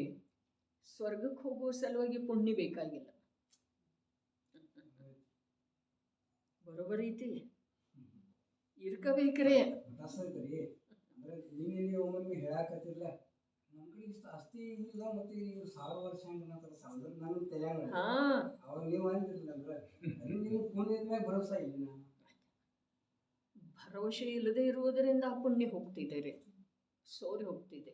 S1: ಸ್ವರ್ಗಕ್ಕೆ ಹೋಗುವ ಸಲುವಾಗಿ ಪುಣ್ಯ ಬೇಕಾಗಿಲ್ಲ. ಬರೋಬರ್ ಐತಿ, ಇರ್ಕಬೇಕ್ರೆ. ಹೇಳಾಕತ್ತಿರ್ಲ ನಮ್ಮ ಕಡೆ ಇಷ್ಟು ಆಸ್ತಿ ಇಲ್ಲ, ಮತ್ತೆ ಇವ್ರು 1000 ವರ್ಷ ಹಂಗೆ ನಾನು ತೆಲ್ಯಾಂಗ ಅವಾಗ ನೀವು ಅಂದಿರಲಿಲ್ಲ. ನೀವು ಪುಣ್ಯದ ಮ್ಯಾಗ ಭರವಸೆ ಇಲ್ಲ. ಭರವಸೆ ಇಲ್ಲದೆ ಇರುವುದರಿಂದ ಆ ಪುಣ್ಯ ಹೋಗ್ತಿದೆ ರೀ, ಸೋರಿ ಹೋಗ್ತಿದೆ.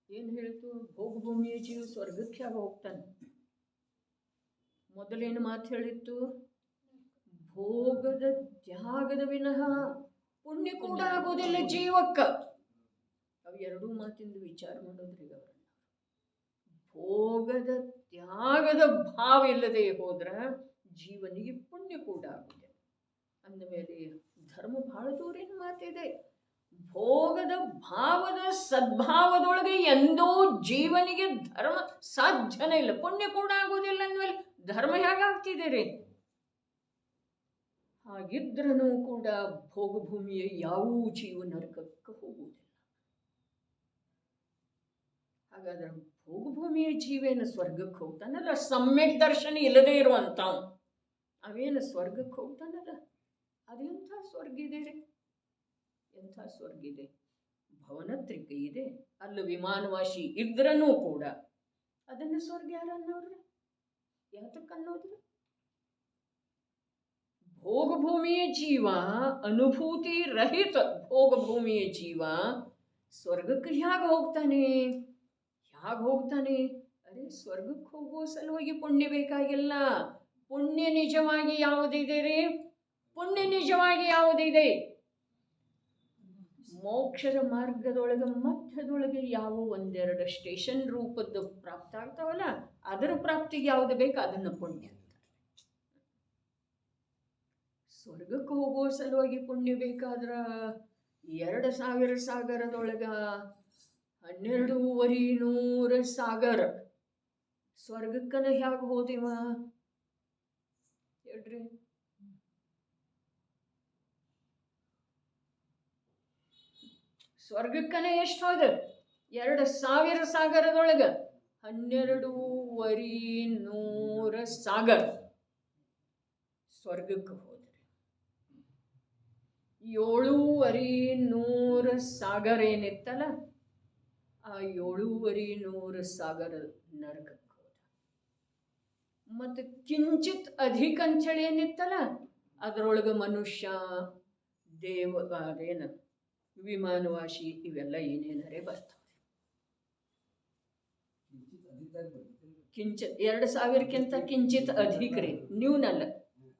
S1: ಏನು ಹೇಳ್ತು? ಭೋಗಭೂಮಿಯ ಜೀವ ಸ್ವರ್ಗಕ್ಕೆ ಆಗ ಹೋಗ್ತಾನೆ. ಮೊದಲೇನು ಮಾತು ಹೇಳಿತ್ತು? ಭೋಗದ ತ್ಯಾಗದ ವಿನಃ ಪುಣ್ಯ ಕೂಡ ಆಗೋದಿಲ್ಲ ಜೀವಕ್ಕ. ಅವು ಎರಡೂ ಮಾತಿಂದ ವಿಚಾರ ಮಾಡೋದ್ರಿ ಅವರನ್ನ. ಭೋಗದ ತ್ಯಾಗದ ಭಾವ ಇಲ್ಲದೆ ಹೋದ್ರ ಜೀವನಿಗೆ ಪುಣ್ಯ ಕೂಡ ಆಗುತ್ತೆ. ಅಂದಮೇಲೆ ಧರ್ಮ ಬಹಳ ದೂರಿನ ಮಾತಿದೆ. ಭೋಗದ ಭಾವದ ಸದ್ಭಾವದೊಳಗೆ ಎಂದೂ ಜೀವನಿಗೆ ಧರ್ಮ ಸಾಧ್ಯನೇ ಇಲ್ಲ, ಪುಣ್ಯ ಕೂಡ ಆಗೋದಿಲ್ಲ. ಅಂದಮೇಲೆ ಧರ್ಮ ಹೇಗಾಗ್ತಿದೆ ರೀ? ಹಾಗಿದ್ರೂ ಕೂಡ ಭೋಗಭೂಮಿಯ ಯಾವ ಜೀವ ನರಕಕ್ಕೆ ಹೋಗುವುದಿಲ್ಲ. ಹಾಗಾದ್ರೆ ಭೋಗಭೂಮಿಯ ಜೀವೇನು ಸ್ವರ್ಗಕ್ಕೆ ಹೋಗ್ತಾನಲ್ಲ, ಸಮ್ಯಕ್ ದರ್ಶನ ಇಲ್ಲದೆ ಇರುವಂತಾವ್ ಅವೇನು ಸ್ವರ್ಗಕ್ಕೆ ಹೋಗ್ತಾನಲ್ಲ, ಅದೆಂಥ ಸ್ವರ್ಗ ಇದೆ ರೀ? ಎಂಥ ಸ್ವರ್ಗ ಇದೆ? ಭವನತ್ರಿಕ ಇದೆ, ಅಲ್ಲಿ ವಿಮಾನವಾಸಿ ಇದ್ರೂ ಕೂಡ ಅದನ್ನು ಸ್ವರ್ಗ ಯಾರನ್ನೋಡ್ರಿ? ಯಾತಕ್ಕನ್ನೋದ್ರಿ? ಭೋಗಭೂಮಿಯ ಜೀವ ಅನುಭೂತಿ ರಹಿತ ಭೋಗಭೂಮಿಯ ಜೀವ ಸ್ವರ್ಗಕ್ಕೆ ಹೇಗೆ ಹೋಗ್ತಾನೆ? ಅರೆ ಸ್ವರ್ಗಕ್ಕೆ ಹೋಗುವ ಸಲುವಾಗಿ ಪುಣ್ಯ ಬೇಕಾಗಿಲ್ಲ. ಪುಣ್ಯ ನಿಜವಾಗಿ ಯಾವುದಿದೆ ರೀ? ಪುಣ್ಯ ನಿಜವಾಗಿ ಯಾವುದಿದೆ? ಮೋಕ್ಷದ ಮಾರ್ಗದೊಳಗೆ ಮಧ್ಯದೊಳಗೆ ಯಾವ ಒಂದೆರಡು ಸ್ಟೇಷನ್ ರೂಪದ್ದು ಪ್ರಾಪ್ತ ಆಗ್ತಾವಲ್ಲ, ಅದರ ಪ್ರಾಪ್ತಿಗೆ ಯಾವುದು ಬೇಕು ಅದನ್ನು ಪುಣ್ಯ ಅಂತಾರೆ. ಸ್ವರ್ಗಕ್ಕೆ ಹೋಗುವ ಸಲುವಾಗಿ ಪುಣ್ಯ ಬೇಕಾದ್ರ 2000 ಸಾಗರದೊಳಗ 12,100 ಸಾಗರ ಸ್ವರ್ಗಕ್ಕನ ಹೇಗೆ ಹೋದಿವ ಹೇಳ್ರಿ? ಸ್ವರ್ಗಕ್ಕನ ಎಷ್ಟು ಹೋದ? 2,000 ಸಾಗರದೊಳಗ 12,100 ಸಾಗರ ಸ್ವರ್ಗಕ್ಕೆ ಹೋದ್ರಿ. 7,500 ಸಾಗರ ಏನಿತ್ತಲ್ಲ, ಆ 7,500 ಸಾಗರ ನರಕಕ್ಕೆ ಹೋದ. ಮತ್ತು ಕಿಂಚಿತ್ ಅಧಿಕ ಅಂಚಳಿ ಏನಿತ್ತಲ್ಲ, ಅದರೊಳಗೆ ಮನುಷ್ಯ, ದೇವ, ಅದೇನು ವಿಮಾನವಾಸಿ ಇವೆಲ್ಲ ಏನೇನರೇ ಬರ್ತಾವೆ. ಕಿಂಚಿತ್ 2,000ಕ್ಕಿಂತ ಕಿಂಚಿತ್ ಅಧಿಕ ರೀ, ನ್ಯೂನಲ್ಲ,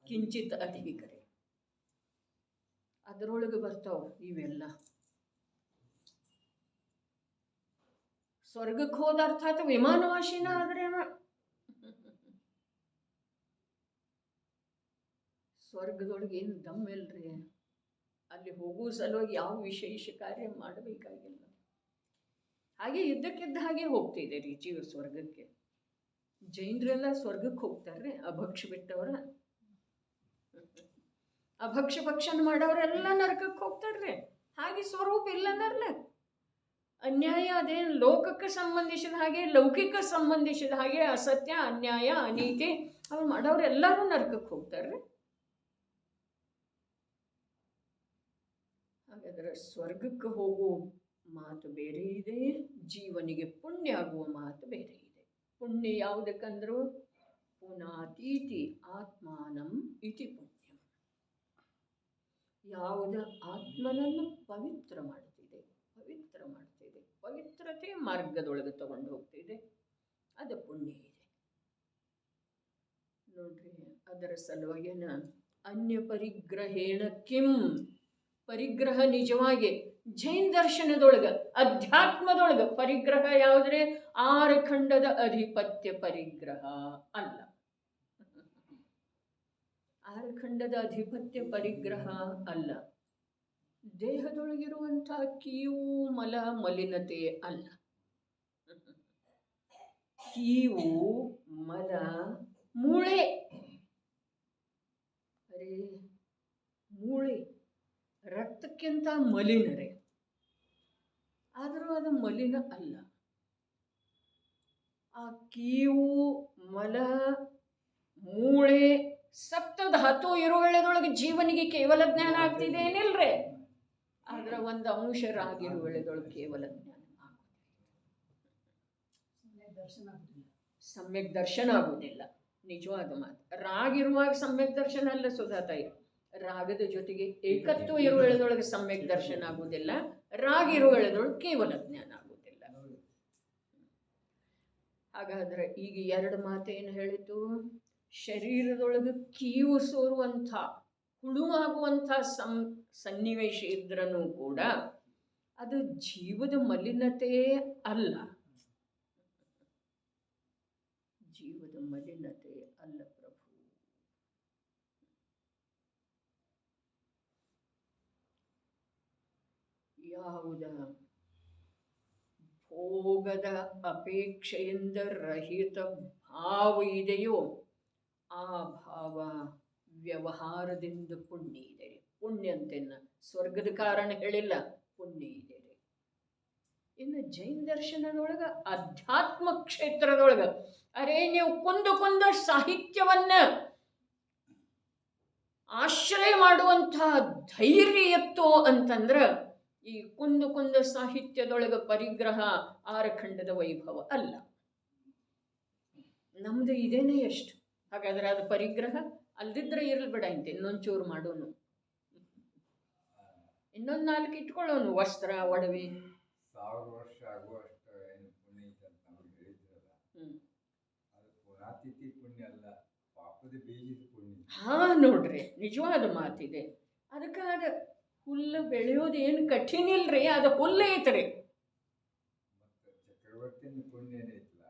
S1: ಕಿಂಚಿತ್ ಅಧಿಕ ರೀ, ಅದರೊಳಗೆ ಬರ್ತಾವ ಇವೆಲ್ಲ. ಸ್ವರ್ಗಕ್ಕೆ ಹೋದ ಅರ್ಥಾತ್ ವಿಮಾನವಾಸಿನ ಆದ್ರೆ ಸ್ವರ್ಗದೊಳಗೆ ಏನು ದಮ್ ಇಲ್ರಿ. ಅಲ್ಲಿ ಹೋಗುವ ಸಲುವಾಗಿ ಯಾವ ವಿಶೇಷ ಕಾರ್ಯ ಮಾಡಬೇಕಾಗಿಲ್ಲ. ಹಾಗೆ ಇದ್ದಕ್ಕಿದ್ದ ಹಾಗೆ ಹೋಗ್ತಿದೆ ರೀ ಜೀವ ಸ್ವರ್ಗಕ್ಕೆ. ಜೈನರೆಲ್ಲ ಸ್ವರ್ಗಕ್ಕೆ ಹೋಗ್ತಾರೆ, ಅಭಕ್ಷ ಬಿಟ್ಟವರ. ಅಭಕ್ಷ ಭಕ್ಷಣ ಮಾಡೋರೆಲ್ಲ ನರಕಕ್ಕೆ ಹೋಗ್ತಾರ್ರಿ. ಹಾಗೆ ಸ್ವರೂಪ ಇಲ್ಲನರ್ಲ. ಅನ್ಯಾಯ ಅದೇನು ಲೋಕಕ್ಕೆ ಸಂಬಂಧಿಸಿದ ಹಾಗೆ, ಲೌಕಿಕ ಸಂಬಂಧಿಸಿದ ಹಾಗೆ ಅಸತ್ಯ, ಅನ್ಯಾಯ, ಅನೀತಿ ಅವ್ರು ಮಾಡೋರೆಲ್ಲರೂ ನರಕಕ್ಕೆ ಹೋಗ್ತಾರ್ರಿ. ಹಾಗಾದ್ರೆ ಸ್ವರ್ಗಕ್ಕೆ ಹೋಗುವ ಮಾತು ಬೇರೆ ಇದೆ, ಜೀವನಿಗೆ ಪುಣ್ಯ ಆಗುವ ಮಾತು ಬೇರೆ ಇದೆ. ಪುಣ್ಯ ಯಾವುದಕ್ಕಂದ್ರು ಪುನಾತೀತಿ ಆತ್ಮಾನಂ ಇತಿ ಪುಣ್ಯಂ. ಯಾವುದು ಆತ್ಮನನ್ನು ಪವಿತ್ರ ಮಾಡ್ತಿದೆ, ಪವಿತ್ರತೆ ಮಾರ್ಗದೊಳಗೆ ತಗೊಂಡು ಹೋಗ್ತಿದೆ, ಅದು ಪುಣ್ಯ ಇದೆ ನೋಡ್ರಿ. ಅದರ ಸಲುವಾಗಿನ ಅನ್ಯ ಪರಿಗ್ರಹೇಣ ಕಿಂ, ಪರಿಗ್ರಹ ನಿಜವಾಗಿ ಜೈನ ದರ್ಶನದೊಳಗೆ ಅಧ್ಯಾತ್ಮದೊಳಗೆ ಪರಿಗ್ರಹ ಯಾವುದ್ರೆ 6 ಖಂಡದ ಅಧಿಪತ್ಯ ಪರಿಗ್ರಹ ಅಲ್ಲ. 6 ಖಂಡದ ಅಧಿಪತ್ಯ ಪರಿಗ್ರಹ ಅಲ್ಲ. ದೇಹದೊಳಗಿರುವಂಥ ಕೀವು ಮಲ ಮಲಿನತೆ ಅಲ್ಲ. ಕೀವು ಮಲ ಮೂಳೆ, ಅರೇ ಮೂಳೆ ರಕ್ತಕ್ಕಿಂತ ಮಲಿನರೇ, ಆದರೂ ಅದು ಮಲಿನ ಅಲ್ಲ. ಆ ಕೀವು ಮಲ ಮೂಳೆ ಸಪ್ತ ಧಾತು ಇರೋ ವೇಳೆದೊಳಗೆ ಜೀವನಿಗೆ ಕೇವಲ ಜ್ಞಾನ ಆಗ್ತಿದೆ ಏನಿಲ್ರಿ. ಆದ್ರೆ ಒಂದು ಅಂಶ ರಾಗಿರೋ ವೇಳೆದೊಳಗೆ ಕೇವಲ ಜ್ಞಾನ ಸಮ್ಯಕ್ ದರ್ಶನ ಆಗುವುದಿಲ್ಲ. ನಿಜವಾದ ಮಾತು. ರಾಗಿರುವಾಗ ಸಮ್ಯಕ್ ದರ್ಶನ ಅಲ್ಲ ಸುಧಾತಾಯಿ, ರಾಗದ ಜೊತೆಗೆ ಏಕತ್ವ ಇರುವ ವೇಳೆದೊಳಗೆ ಸಮ್ಯಕ್ ದರ್ಶನ ಆಗುವುದಿಲ್ಲ, ರಾಗ ಇರುವ ವೇಳೆದೊಳಗೆ ಕೇವಲ ಜ್ಞಾನ ಆಗುವುದಿಲ್ಲ. ಹಾಗಾದ್ರೆ ಈಗ 2 ಮಾತೇನು ಹೇಳಿತು? ಶರೀರದೊಳಗೆ ಕೀವು ಸೋರುವಂಥ ಹುಳುವಾಗುವಂಥ ಸನ್ನಿವೇಶ ಇದ್ರೂ ಕೂಡ ಅದು ಜೀವದ ಮಲಿನತೆ ಅಲ್ಲ, ಜೀವದ ಮಲಿನತೆ ಅಲ್ಲ ಪ್ರಭು. ಯಾವುದ ಭೋಗದ ಅಪೇಕ್ಷೆಯಿಂದ ರಹಿತ ಭಾವ ಇದೆಯೋ ಆ ಭಾವ ವ್ಯವಹಾರದಿಂದ ಪುಣ್ಯ ಇದೆ. ಪುಣ್ಯ ಅಂತೆನ್ನ ಸ್ವರ್ಗದ ಕಾರಣ ಹೇಳಿಲ್ಲ, ಪುಣ್ಯ ಇದೆ. ಇನ್ನು ಜೈನ ದರ್ಶನದೊಳಗ ಅಧ್ಯಾತ್ಮ ಕ್ಷೇತ್ರದೊಳಗ ಅರೇ ನೀವು ಕೊಂದು ಸಾಹಿತ್ಯವನ್ನ ಆಶ್ರಯ ಮಾಡುವಂತಹ ಧೈರ್ಯ ಎತ್ತೋ ಅಂತಂದ್ರ ಈ ಕುಂದು ಸಾಹಿತ್ಯದೊಳಗ ಪರಿಗ್ರಹ 6 ಖಂಡದ ವೈಭವ ಅಲ್ಲ. ನಮ್ದು ಇದೇನೇ ಎಷ್ಟು. ಹಾಗಾದ್ರೆ ಅದು ಪರಿಗ್ರಹ ಅಲ್ದಿದ್ರೆ ಇರಲ್ ಬೇಡ ಅಂತ ಇನ್ನೊಂಚೂರು ಮಾಡೋನು, ಇನ್ನೊಂದು 4 ಇಟ್ಕೊಳ್ಳೋನು, ವಸ್ತ್ರ ಒಡವೆ.
S2: 1000 ವರ್ಷ ಆಗುವಷ್ಟು ಏನು ಪುಣ್ಯ ಐತೆ ಅಂತ ನಾವು ಹೇಳಿದ್ರಲ್ಲ, ಅದು ಪುನಾತಿಥಿ ಪುಣ್ಯ ಅಲ್ಲ, ಪಾಪದ ಬೀಜದ ಪುಣ್ಯ.
S1: ಹಾ ನೋಡ್ರಿ, ನಿಜವಾದ ಮಾತಿದೆ. ಅದಕ್ಕೆ ಅದು ಹುಲ್ಲು ಬೆಳೆಯೋದು ಏನು ಕಠಿಣ ಇಲ್ರಿ, ಅದು ಹುಲ್ಲು ಐತ್ರಿ.
S2: ಮತ್ತು ಚಕ್ರವರ್ತಿನ ಪುಣ್ಯ ಏನೈತಲ್ಲ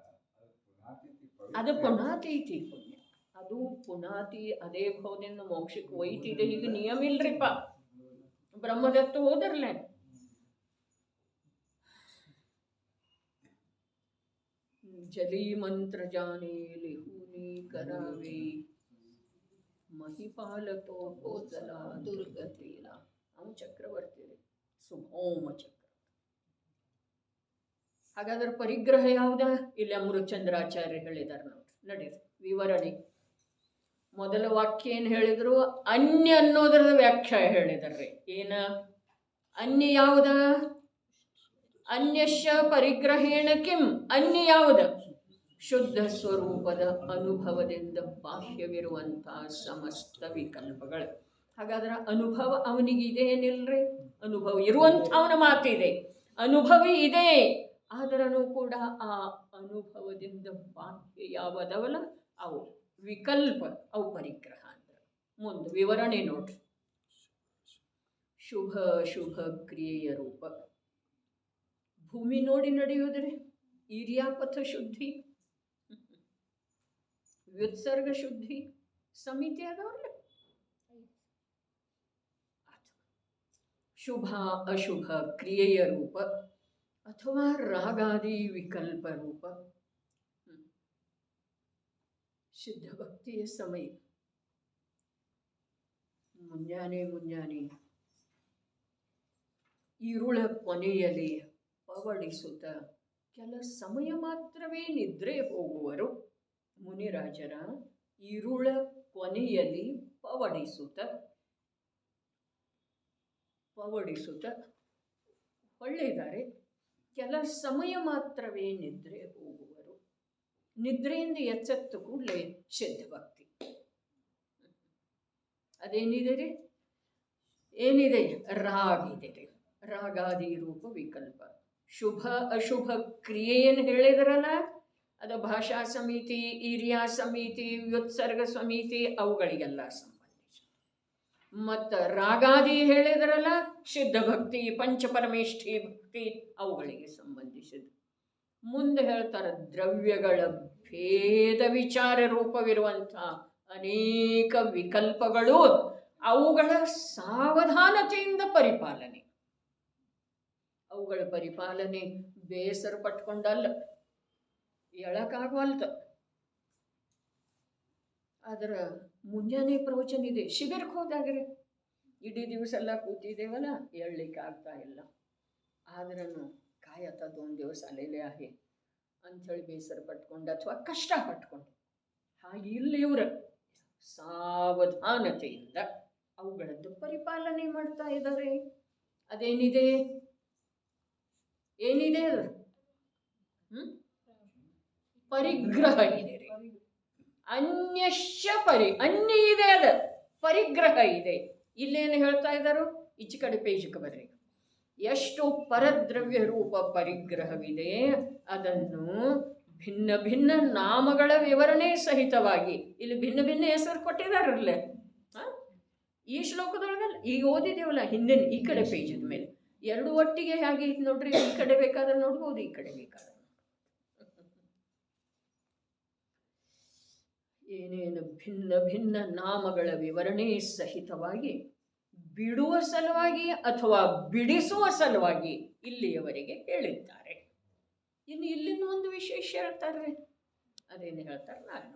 S1: ಅದು ಪುನಾತೀತಿ ಪುಣ್ಯ. ಅದು ಪುನಾತಿ ಅದೇ ಭಾವದಿಂದ ಮೋಕ್ಷಕ್ಕೆ ಒಯ್ತಿದೆ. ಈಗ ನಿಯಮ ಇಲ್ರಿಪ್ಪ. ಬ್ರಹ್ಮದತ್ತ ಹೋದರ್ಲೆ ಜಲಿ ಮಂತ್ರ ಜಾನೇ ಲಿಹುನಿ ಕರಾವೆ ಮಹಿಪಾಲತೋ ಕೋಸಲ ದುರ್ಗತಿಲ. ಅವನು ಚಕ್ರವರ್ತಿ, ಸುಭೌಮ ಚಕ್ರ. ಹಾಗಾದ್ರೆ ಪರಿಗ್ರಹ ಯಾವ್ದ? ಇಲ್ಲಿ ಅಮೃತಚಂದ್ರಾಚಾರ್ಯ ಹೇಳಿದಾರೆ ನೋಡ್ರಿ. ನಡೀರಿ ವಿವರಣೆ. ಮೊದಲ ವಾಕ್ಯ ಏನು ಹೇಳಿದ್ರು? ಅನ್ಯ ಅನ್ನೋದರ ವ್ಯಾಖ್ಯಾ ಹೇಳಿದಾರ್ರಿ. ಏನ ಅನ್ಯ ಯಾವ್ದ? ಅನ್ಯಶ್ಯ ಪರಿಗ್ರಹೇಣ ಕಿಂ. ಅನ್ಯ ಯಾವ್ದ? ಶುದ್ಧ ಸ್ವರೂಪದ ಅನುಭವದಿಂದ ಬಾಹ್ಯವಿರುವಂತಹ ಸಮಸ್ತ ವಿಕಲ್ಪಗಳು. ಹಾಗಾದ್ರೆ ಅನುಭವ ಅವನಿಗೆ ಇದೆ ಏನಿಲ್ರಿ? ಅನುಭವ ಇರುವಂಥ ಅವನ ಮಾತಿದೆ, ಅನುಭವ ಇದೆ. ಆದರೂ ಕೂಡ ಆ ಅನುಭವದಿಂದ ಬಾಹ್ಯ ಯಾವದವಲ್ಲ ಅವು ವಿಕಲ್ಪ, ಅವು ಪರಿಗ್ರಹ ಅಂದ್ರೆ. ಮುಂದೆ ವಿವರಣೆ ನೋಡ್ರಿ. ಶುಭ ಅಶುಭ ಕ್ರಿಯೆಯ ರೂಪ. ಭೂಮಿ ನೋಡಿ ನಡೆಯೋದ್ರಿ, ಈರ್ಯಾಪಥ ಶುದ್ಧಿ, ವ್ಯುತ್ಸರ್ಗ ಶುದ್ಧಿ, ಸಮಿತಿ ಅದವ್ರಲ್ಲ. ಶುಭ ಅಶುಭ ಕ್ರಿಯೆಯ ರೂಪ ಅಥವಾ ರಾಗಾದಿ ವಿಕಲ್ಪ ರೂಪ. ಶುದ್ಧ ಭಕ್ತಿಯ ಸಮಯ ಮುಂಜಾನೆ ಈರುಳ ಕೊನೆಯಲ್ಲಿ ಪವಡಿಸುತ್ತ ಕೆಲ ಸಮಯ ಮಾತ್ರವೇ ನಿದ್ರೆ ಹೋಗುವರು ಮುನಿರಾಜರ. ಈರುಳ ಕೊನೆಯಲ್ಲಿ ಪವಡಿಸುತ್ತ ಒಳ್ಳೆಯಿದ್ದಾರೆ, ಕೆಲ ಸಮಯ ಮಾತ್ರವೇ ನಿದ್ರೆ ಹೋಗುವರು. ನಿದ್ರೆಯಿಂದ ಎಚ್ಚೆತ್ತ ಕೂಡಲೇ ಸಿದ್ಧ ಭಕ್ತಿ. ಅದೇನಿದೆ ರೀ? ಏನಿದೆ? ರಾಗಿದೆ ರೀ. ರಾಗಾದಿ ರೂಪ ವಿಕಲ್ಪ. ಶುಭ ಅಶುಭ ಕ್ರಿಯೆಯನ್ನು ಹೇಳಿದ್ರಲ್ಲ, ಅದು ಭಾಷಾ ಸಮಿತಿ, ಈರ್ಯಾ ಸಮಿತಿ, ವ್ಯುತ್ಸರ್ಗ ಸಮಿತಿ ಅವುಗಳಿಗೆಲ್ಲ ಸಂಬಂಧಿಸಿ. ಮತ್ತು ರಾಗಾದಿ ಹೇಳಿದ್ರಲ್ಲ, ಸಿದ್ಧ ಭಕ್ತಿ, ಪಂಚಪರಮೇಷ್ಠಿ ಭಕ್ತಿ ಅವುಗಳಿಗೆ ಸಂಬಂಧಿಸಿದ. ಮುಂದೆ ಹೇಳ್ತಾರೆ, ದ್ರವ್ಯಗಳ ಭೇದ ವಿಚಾರ ರೂಪವಿರುವಂಥ ಅನೇಕ ವಿಕಲ್ಪಗಳು, ಅವುಗಳ ಸಾವಧಾನತೆಯಿಂದ ಪರಿಪಾಲನೆ. ಅವುಗಳ ಪರಿಪಾಲನೆ ಬೇಸರ ಪಟ್ಕೊಂಡಲ್ಲ, ಹೇಳಕ್ಕಾಗವಲ್ತ. ಅದರ ಮುಂಜಾನೆ ಪ್ರವಚನ ಇದೆ. ಶಿಬಿರಕ್ಕೆ ಹೋದಾಗ್ರೆ ಇಡೀ ದಿವಸ ಎಲ್ಲ ಕೂತಿದ್ದೇವಲ್ಲ, ಹೇಳಲಿಕ್ಕೆ ಆಗ್ತಾ ಇಲ್ಲ. ಆದ್ರೂ ಕಾಯತ್ತದ ಒಂದು ದಿವಸ ಅಲ್ಲೇಲೇ ಆಗಿ ಅಂಥೇಳಿ ಬೇಸರ ಪಟ್ಕೊಂಡು ಅಥವಾ ಕಷ್ಟ ಪಟ್ಕೊಂಡು ಹಾಗೆ ಇಲ್ಲಿ ಇವರು ಸಾವಧಾನತೆಯಿಂದ ಅವುಗಳದ್ದು ಪರಿಪಾಲನೆ ಮಾಡ್ತಾ ಇದ್ದಾರೆ. ಅದೇನಿದೆ? ಏನಿದೆ ಅದು? ಪರಿಗ್ರಹ ಇದೆ ರೀ. ಅನ್ಯಶ್ಯ ಅನ್ಯ ಇದೆ, ಅದ ಪರಿಗ್ರಹ ಇದೆ. ಇಲ್ಲೇನು ಹೇಳ್ತಾ ಇದ್ದಾರೋ? ಈಚೆ ಕಡೆ ಪೇಜಕ್ಕೆ ಬರ್ರಿ. ಎಷ್ಟು ಪರದ್ರವ್ಯ ರೂಪ ಪರಿಗ್ರಹವಿದೆ, ಅದನ್ನು ಭಿನ್ನ ಭಿನ್ನ ನಾಮಗಳ ವಿವರಣೆ ಸಹಿತವಾಗಿ ಇಲ್ಲಿ ಭಿನ್ನ ಭಿನ್ನ ಹೆಸರು ಕೊಟ್ಟಿದ್ದಾರಲ್ಲೇ. ಈ ಶ್ಲೋಕದೊಳಗಲ್ಲ, ಈಗ ಓದಿದೇವಲ್ಲ ಹಿಂದಿನ ಈ ಕಡೆ ಪೇಜದ ಮೇಲೆ, ಎರಡು ಒಟ್ಟಿಗೆ ಹೇಗೆ ನೋಡ್ರಿ. ಈ ಕಡೆ ಬೇಕಾದ್ರೆ ನೋಡ್ಬೋದು, ಈ ಕಡೆ ಬೇಕಾದ್ರೆ ಏನೇನು ಭಿನ್ನ ಭಿನ್ನ ನಾಮಗಳ ವಿವರಣೆ ಸಹಿತವಾಗಿ ಬಿಡುವ ಸಲುವಾಗಿ ಅಥವಾ ಬಿಡಿಸುವ ಸಲುವಾಗಿ ಇಲ್ಲಿಯವರೆಗೆ ಹೇಳಿದ್ದಾರೆ. ಇನ್ನು ಇಲ್ಲಿಂದ ಒಂದು ವಿಶೇಷ ಹೇಳ್ತಾರೆ. ಅದೇನು ಹೇಳ್ತಾರೆ ನಾನು